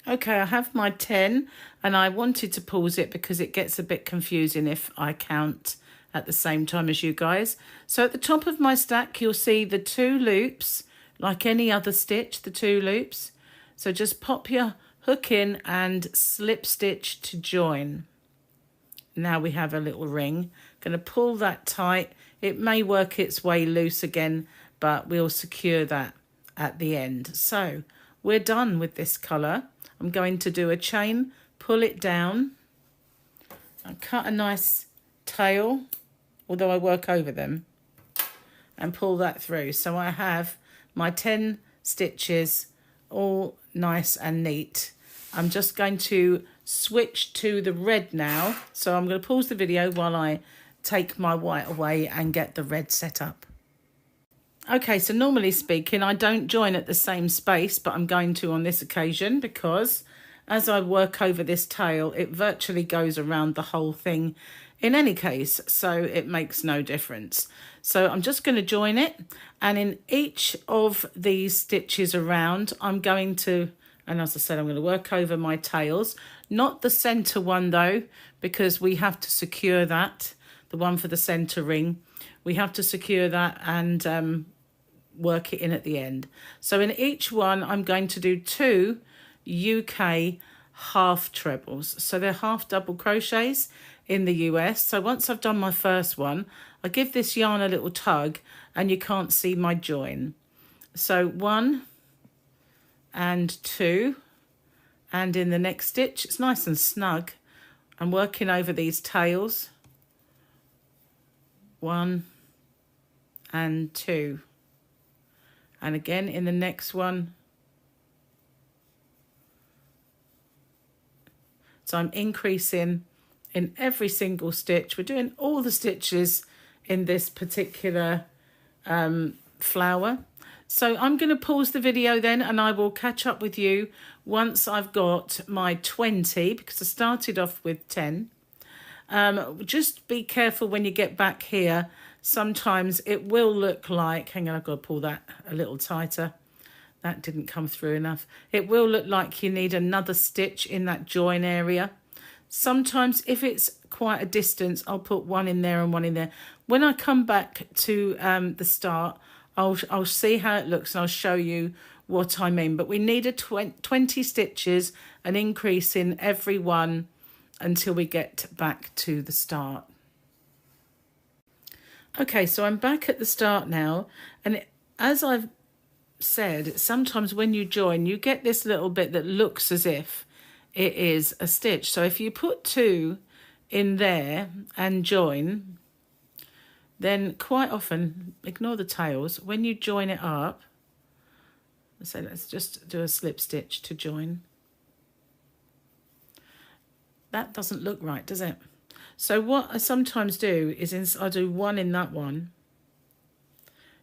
Okay, I have my 10 and I wanted to pause it because it gets a bit confusing if I count at the same time as you guys. So at the top of my stack, you'll see the 2 loops, like any other stitch, the 2 loops. So just pop your hook in and slip stitch to join. Now we have a little ring. Going to pull that tight. It may work its way loose again, but we'll secure that at the end. So we're done with this colour. I'm going to do a chain, pull it down and cut a nice tail, although I work over them, and pull that through. So I have my 10 stitches all nice and neat. I'm just going to switch to the red now. So I'm going to pause the video while I take my white away and get the red set up. Okay, so normally speaking, I don't join at the same space, but I'm going to on this occasion because as I work over this tail, it virtually goes around the whole thing in any case, so it makes no difference. So I'm just going to join it, and in each of these stitches around, I'm going to, and as I said, I'm going to work over my tails, not the center one though, because we have to secure that, the one for the center ring. We have to secure that and work it in at the end. So in each one, I'm going to do 2 UK half trebles. So they're half double crochets in the US. So once I've done my first one, I give this yarn a little tug and you can't see my join. So 1 and 2, and in the next stitch, it's nice and snug. I'm working over these tails. 1 and 2. And again in the next one. So I'm increasing in every single stitch. We're doing all the stitches in this particular flower. So I'm going to pause the video then, and I will catch up with you once I've got my 20, because I started off with 10. Just be careful when you get back here sometimes it will look like, hang on, I've got to pull that a little tighter. That didn't come through enough. It will look like you need another stitch in that join area. Sometimes if it's quite a distance, I'll put one in there and one in there. When I come back to the start, I'll see how it looks and I'll show you what I mean. But we need a 20 stitches, an increase in every one until we get back to the start. Okay, so I'm back at the start now, and as I've said, sometimes when you join, you get this little bit that looks as if it is a stitch. So if you put 2 in there and join, then quite often, ignore the tails, when you join it up, so let's just do a slip stitch to join. That doesn't look right, does it? So what I sometimes do is I do 1 in that one.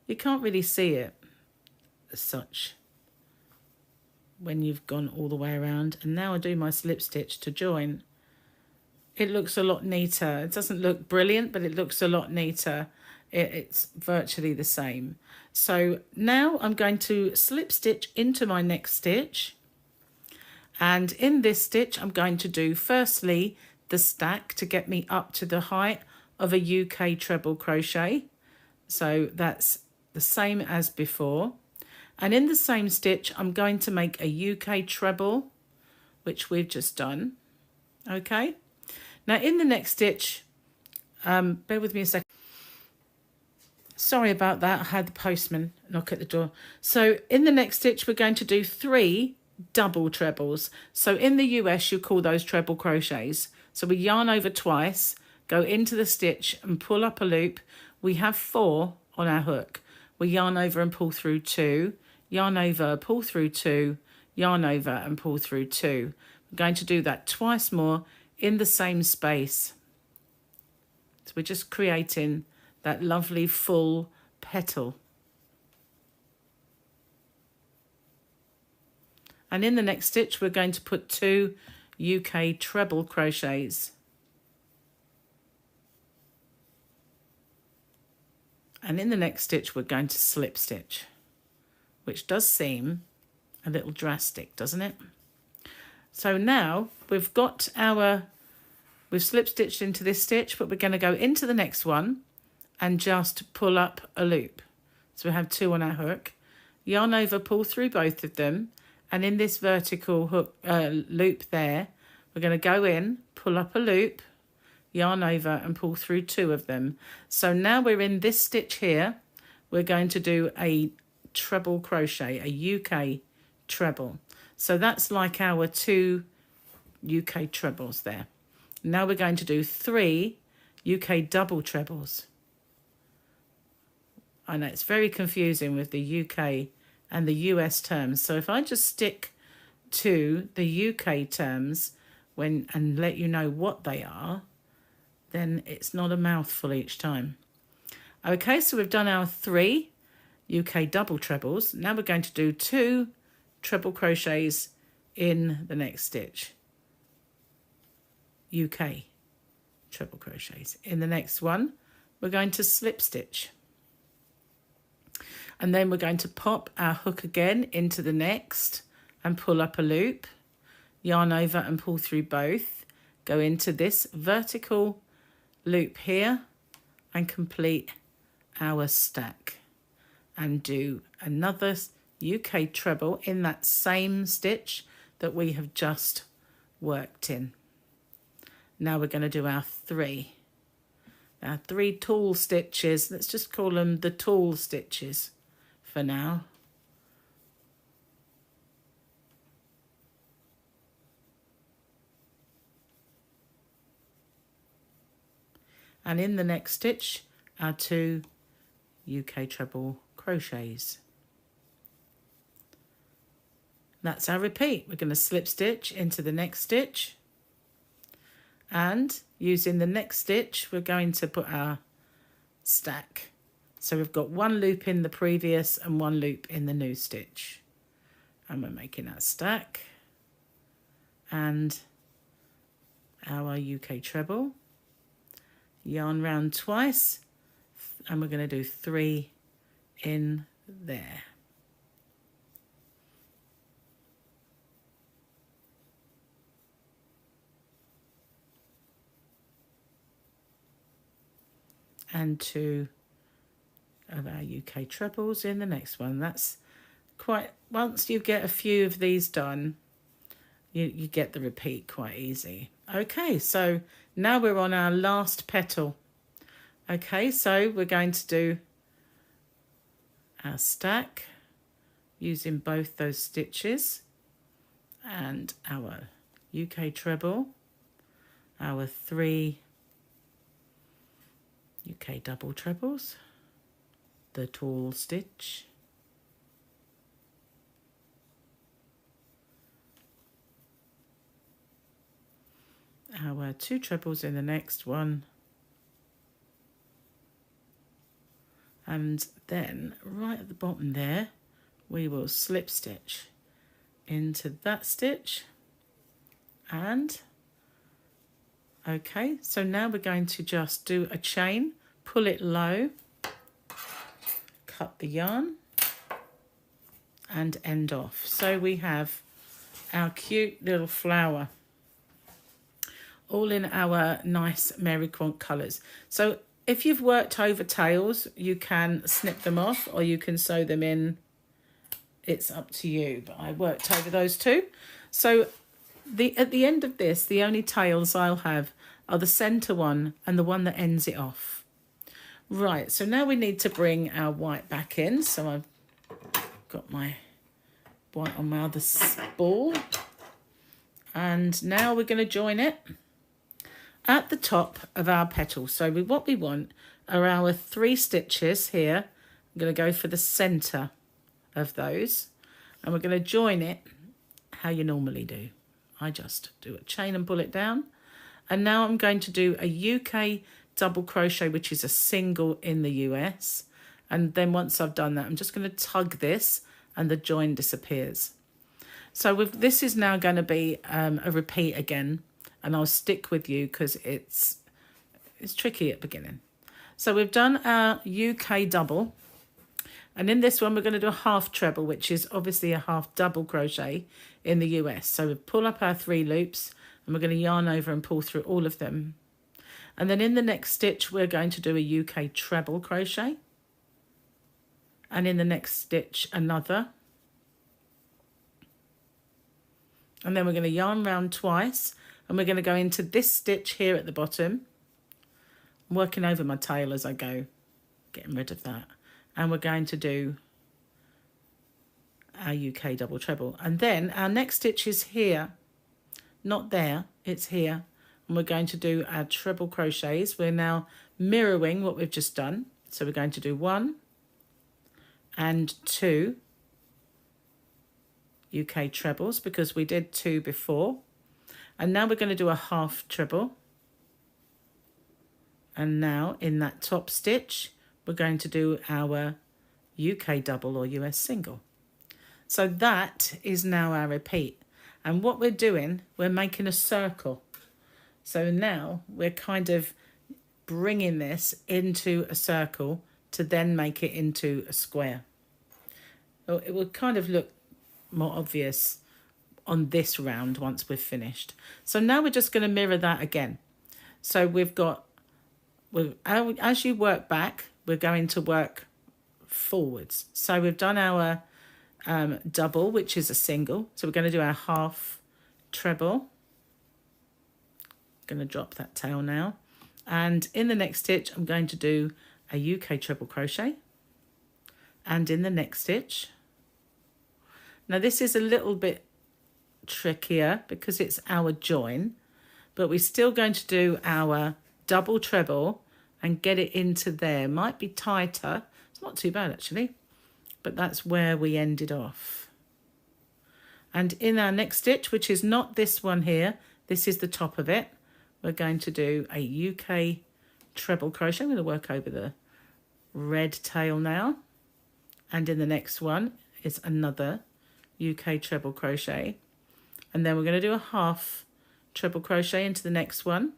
You can't really see it as such when you've gone all the way around. And now I do my slip stitch to join. It looks a lot neater. It doesn't look brilliant, but it looks a lot neater. It's virtually the same. So now I'm going to slip stitch into my next stitch. And in this stitch, I'm going to do firstly the stack to get me up to the height of a UK treble crochet. So that's the same as before. And in the same stitch, I'm going to make a UK treble, which we've just done. Okay. Now in the next stitch, bear with me a second. Sorry about that. I had the postman knock at the door. So in the next stitch, we're going to do 3 double trebles. So in the US, you call those treble crochets. So we yarn over twice, go into the stitch and pull up a loop. We have 4 on our hook. We yarn over and pull through 2, yarn over, pull through 2, yarn over and pull through 2. We're going to do that twice more in the same space. So we're just creating that lovely full petal. And in the next stitch, we're going to put 2 UK treble crochets. And in the next stitch, we're going to slip stitch, which does seem a little drastic, doesn't it? So now we've got we've slip stitched into this stitch, but we're going to go into the next one and just pull up a loop. So we have 2 on our hook, yarn over, pull through both of them. And in this vertical hook loop there, we're going to go in, pull up a loop, yarn over and pull through 2 of them. So now we're in this stitch here. We're going to do a treble crochet, a UK treble. So that's like our 2 UK trebles there. Now we're going to do 3 UK double trebles. I know it's very confusing with the UK and the US terms. So if I just stick to the UK terms and let you know what they are, then it's not a mouthful each time. Okay, so we've done our 3 UK double trebles. Now we're going to do 2 treble crochets in the next stitch. UK treble crochets. In the next one, we're going to slip stitch. And then we're going to pop our hook again into the next and pull up a loop, yarn over and pull through both, go into this vertical loop here and complete our stack and do another UK treble in that same stitch that we have just worked in. Now we're going to do our 3 tool stitches. Let's just call them the tool stitches for now. And in the next stitch, our 2 UK treble crochets. That's our repeat. We're going to slip stitch into the next stitch, and using the next stitch, we're going to put our stack. So we've got 1 loop in the previous and 1 loop in the new stitch. And we're making our stack and our UK treble. Yarn round twice, and we're going to do 3 in there. And 2 of our UK trebles in the next one. That's quite, once you get a few of these done, you get the repeat quite easy. Okay, so now we're on our last petal. Okay, so we're going to do our stack using both those stitches and our UK treble, our 3 UK double trebles, the tall stitch, our 2 trebles in the next one, and then right at the bottom there we will slip stitch into that stitch. And okay, so now we're going to just do a chain, pull it low, cut the yarn and end off. So we have our cute little flower all in our nice Mary Quant colours. So if you've worked over tails, you can snip them off or you can sew them in. It's up to you, but I worked over those two. So at the end of this, the only tails I'll have are the centre one and the one that ends it off. Right, so now we need to bring our white back in. So I've got my white on my other ball. And now we're going to join it at the top of our petal. So what we want are our 3 stitches here. I'm going to go for the centre of those. And we're going to join it how you normally do. I just do a chain and pull it down. And now I'm going to do a UK double crochet, which is a single in the US. And then once I've done that, I'm just going to tug this and the join disappears. So this is now going to be a repeat again. And I'll stick with you because it's tricky at the beginning. So we've done our UK double. And in this one, we're going to do a half treble, which is obviously a half double crochet in the US. So we pull up our 3 loops and we're going to yarn over and pull through all of them. And then in the next stitch, we're going to do a UK treble crochet. And in the next stitch, another. And then we're going to yarn round twice. And we're going to go into this stitch here at the bottom. I'm working over my tail as I go, getting rid of that. And we're going to do our UK double treble. And then our next stitch is here, not there, it's here. And we're going to do our treble crochets. We're now mirroring what we've just done. So we're going to do 1 and 2 UK trebles because we did 2 before. And now we're going to do a half treble. And now in that top stitch, we're going to do our UK double or US single. So that is now our repeat. And what we're doing, we're making a circle. So now we're kind of bringing this into a circle to then make it into a square. It will kind of look more obvious on this round once we've finished. So now we're just going to mirror that again. So as you work back, we're going to work forwards. So we've done our double, which is a single. So we're going to do our half treble. Going to drop that tail now. And in the next stitch, I'm going to do a UK treble crochet. And in the next stitch, now this is a little bit trickier because it's our join, but we're still going to do our double treble and get it into there. Might be tighter. It's not too bad actually, but that's where we ended off. And in our next stitch, which is not this one here, this is the top of it, we're going to do a UK treble crochet. I'm going to work over the red tail now. And in the next one is another UK treble crochet. And then we're going to do a half treble crochet into the next one.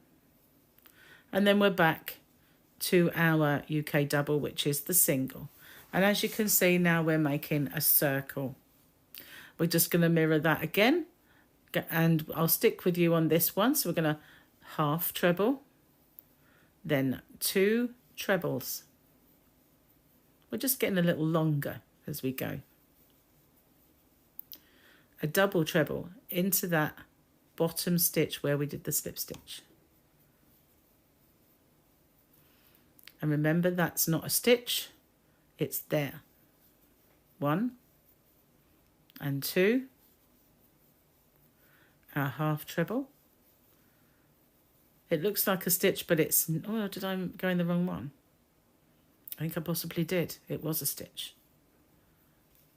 And then we're back to our UK double, which is the single. And as you can see, now we're making a circle. We're just going to mirror that again, and I'll stick with you on this one. So we're going to half treble, then 2 trebles. We're just getting a little longer as we go. A double treble into that bottom stitch where we did the slip stitch. And remember, that's not a stitch, it's there. 1 and 2, our half treble. It looks like a stitch, but it's, oh, did I go in the wrong one? I think I possibly did. It was a stitch.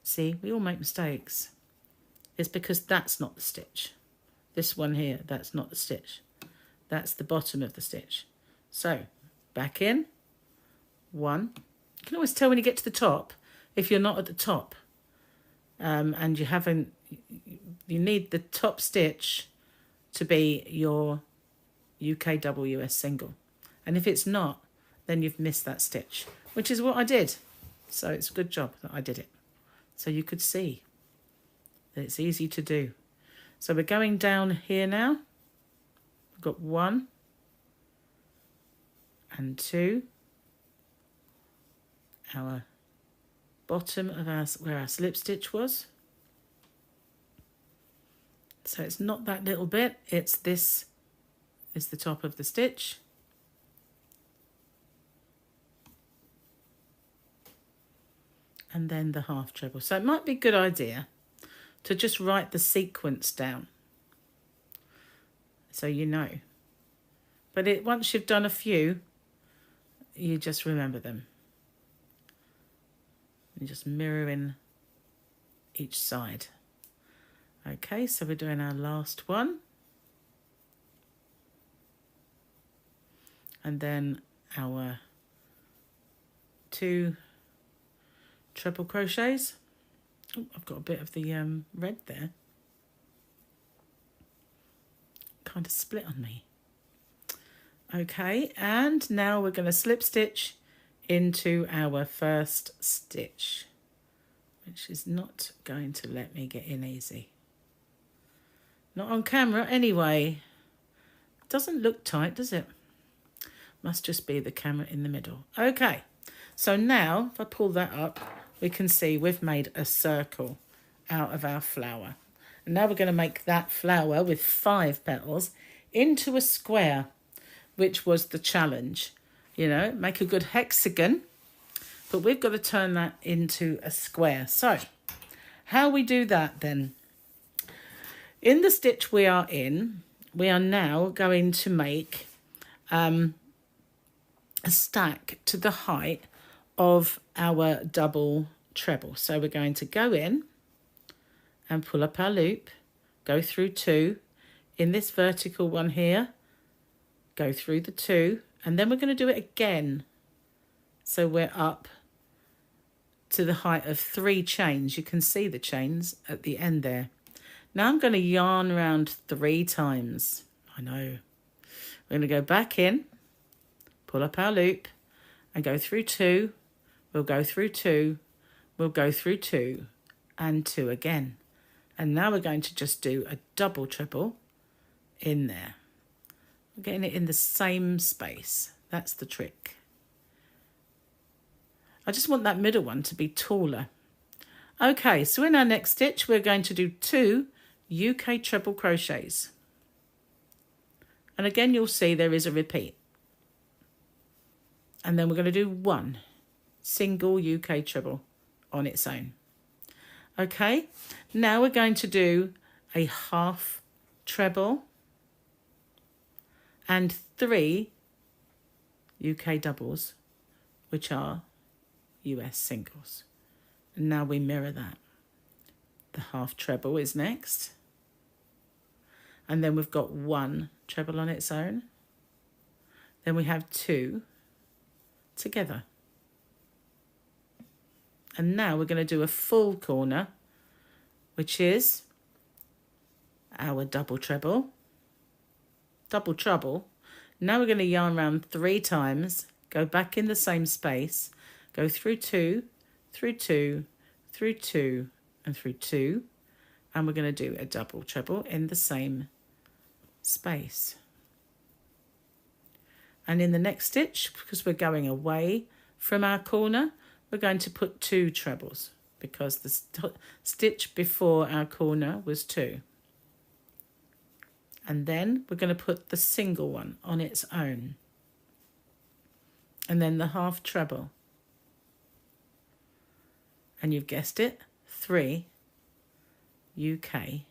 See, we all make mistakes. It's because that's not the stitch. This one here, that's not the stitch. That's the bottom of the stitch. So, back in. 1. You can always tell when you get to the top if you're not at the top. And you haven't, you need the top stitch to be your UK double US single. And if it's not, then you've missed that stitch, which is what I did. So it's a good job that I did it. So you could see that it's easy to do. So we're going down here now. We've got 1 and 2. Our bottom of our, where our slip stitch was. So it's not that little bit, it's this is the top of the stitch. And then the half treble. So it might be a good idea to just write the sequence down, so you know. But once you've done a few, you just remember them. And just mirroring each side. Okay, so we're doing our last one. And then our 2 treble crochets. Oh, I've got a bit of the red there. Kind of split on me. Okay, and now we're going to slip stitch into our first stitch, which is not going to let me get in easy. Not on camera anyway. Doesn't look tight, does it? Must just be the camera in the middle. Okay, so now if I pull that up, we can see we've made a circle out of our flower. And now we're going to make that flower with 5 petals into a square, which was the challenge. You know, make a good hexagon, but we've got to turn that into a square. So how we do that then? In the stitch we are in, we are now going to make a stack to the height of our double treble. So we're going to go in and pull up our loop, go through 2, in this vertical one here, go through the 2, and then we're going to do it again. So we're up to the height of 3 chains. You can see the chains at the end there. Now I'm going to yarn around 3 times. I know. We're going to go back in, pull up our loop, and go through 2. We'll go through 2. We'll go through 2 and 2 again. And now we're going to just do a double treble in there. We're getting it in the same space. That's the trick. I just want that middle one to be taller. Okay, so in our next stitch, we're going to do 2 UK treble crochets. And again, you'll see there is a repeat. And then we're going to do 1 single UK treble on its own. Okay, now we're going to do a half treble and 3 UK doubles, which are US singles. And now we mirror that. The half treble is next. And then we've got 1 treble on its own. Then we have 2 together. And now we're going to do a full corner, which is our double treble. Double treble. Now we're going to yarn around 3 times, go back in the same space, go through 2, through 2, through 2, and through 2, and we're going to do a double treble in the same space. And in the next stitch, because we're going away from our corner, we're going to put 2 trebles because the stitch before our corner was 2. And then we're going to put the single one on its own. And then the half treble. And you've guessed it, 3 UK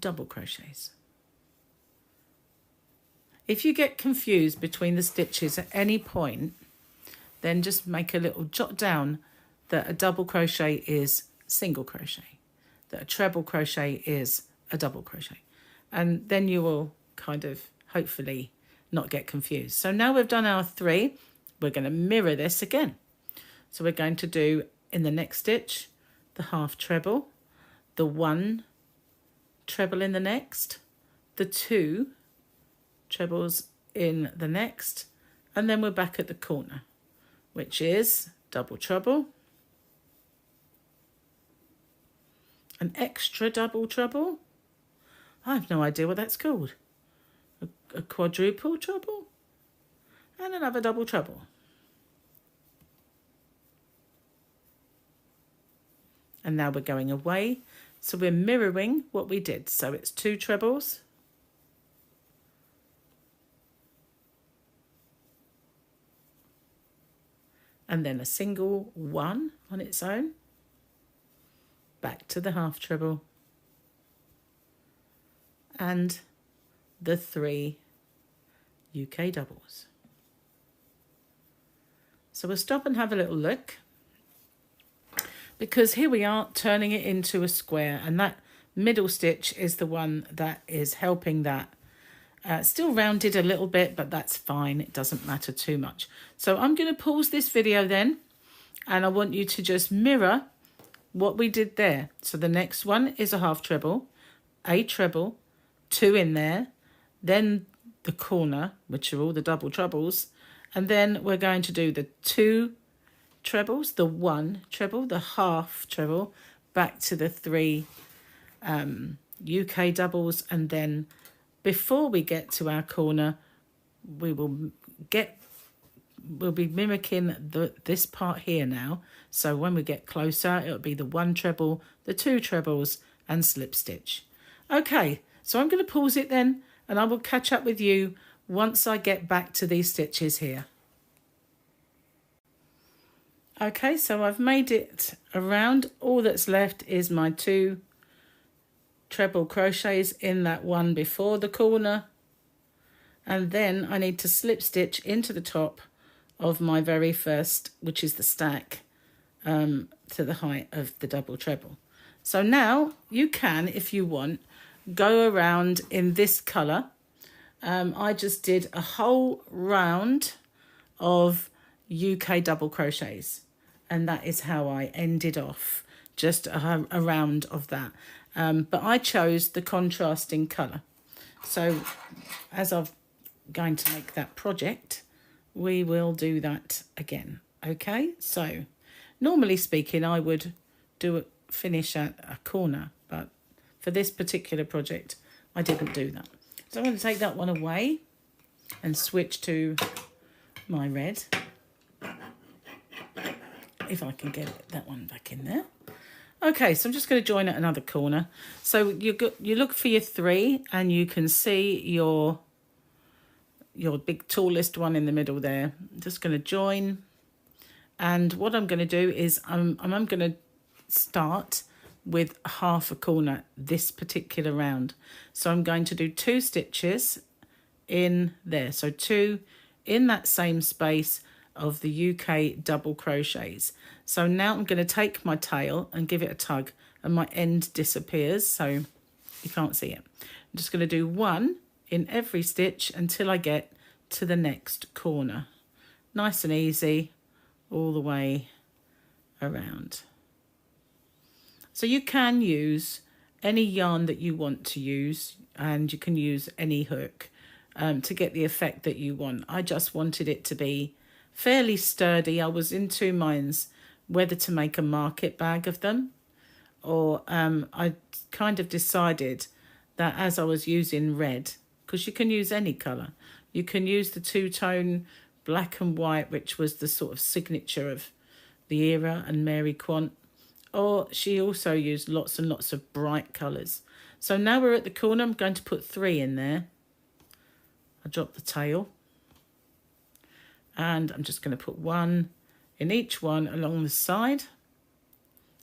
double crochets. If you get confused between the stitches at any point, then just make a little jot down that a double crochet is single crochet, that a treble crochet is a double crochet. And then you will kind of hopefully not get confused. So now we've done our 3, we're going to mirror this again. So we're going to do in the next stitch the half treble, the 1 treble in the next, the 2 trebles in the next, and then we're back at the corner, which is double treble, an extra double treble. I have no idea what that's called. A quadruple treble and another double treble. And now we're going away, so we're mirroring what we did. So it's 2 trebles, and then a single 1 on its own, back to the half treble, and the 3 UK doubles. So we'll stop and have a little look, because here we are turning it into a square, and that middle stitch is the one that is helping that. Still rounded a little bit, but that's fine. It doesn't matter too much. So I'm going to pause this video then, and I want you to just mirror what we did there. So the next one is a half treble, a treble, 2 in there, then the corner, which are all the double trebles, and then we're going to do the 2 trebles, the 1 treble, the half treble, back to the 3 UK doubles, and then before we get to our corner, we'll be mimicking this part here now. So when we get closer, it'll be the 1 treble, the 2 trebles, and slip stitch. Okay, so I'm going to pause it then, and I will catch up with you once I get back to these stitches here. Okay, so I've made it around. All that's left is my 2 treble crochets in that one before the corner, and then I need to slip stitch into the top of my very first, which is the stack, to the height of the double treble. So now you can, if you want, go around in this colour. I just did a whole round of UK double crochets, and that is how I ended off, just a round of that. But I chose the contrasting colour. So as I'm going to make that project, we will do that again. Okay, so normally speaking, I would finish at a corner, but for this particular project, I didn't do that. So I'm going to take that one away and switch to my red, if I can get that one back in there. Okay, so I'm just going to join at another corner. So you look for your 3, and you can see your big tallest one in the middle there. I'm just going to join, and what I'm going to do is I'm going to start with half a corner this particular round. So I'm going to do 2 stitches in there, so 2 in that same space of the UK double crochets. So now I'm going to take my tail and give it a tug, and my end disappears, so you can't see it. I'm just going to do 1 in every stitch until I get to the next corner. Nice and easy all the way around. So you can use any yarn that you want to use, and you can use any hook. to get the effect that you want. I just wanted it to be fairly sturdy. I was in two minds whether to make a market bag of them, or I kind of decided that as I was using red, because you can use any colour, you can use the two-tone black and white, which was the sort of signature of the era and Mary Quant, or she also used lots and lots of bright colours. So now we're at the corner. I'm going to put 3 in there. I dropped the tail, and I'm just going to put 1 in each one along the side.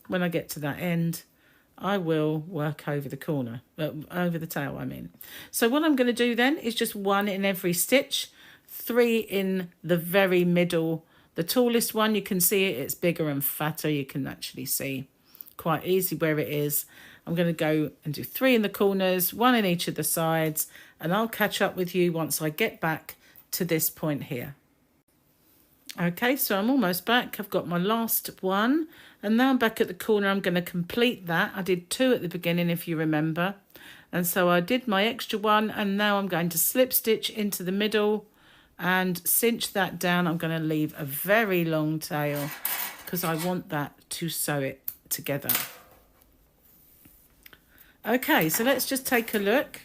When I get to that end, I will work over the corner, over the tail, I mean. So what I'm going to do then is just 1 in every stitch, 3 in the very middle. The tallest one, you can see it, it's bigger and fatter. You can actually see quite easy where it is. I'm going to go and do 3 in the corners, 1 in each of the sides, and I'll catch up with you once I get back to this point here. Okay, so I'm almost back. I've got my last one, and now I'm back at the corner. I'm going to complete that. I did 2 at the beginning, if you remember. And so I did my extra one, and now I'm going to slip stitch into the middle and cinch that down. I'm going to leave a very long tail because I want that to sew it together. Okay, so let's just take a look.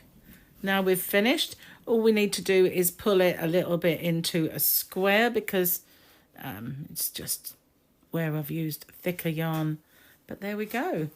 Now we've finished. All we need to do is pull it a little bit into a square because it's just where I've used thicker yarn. But there we go.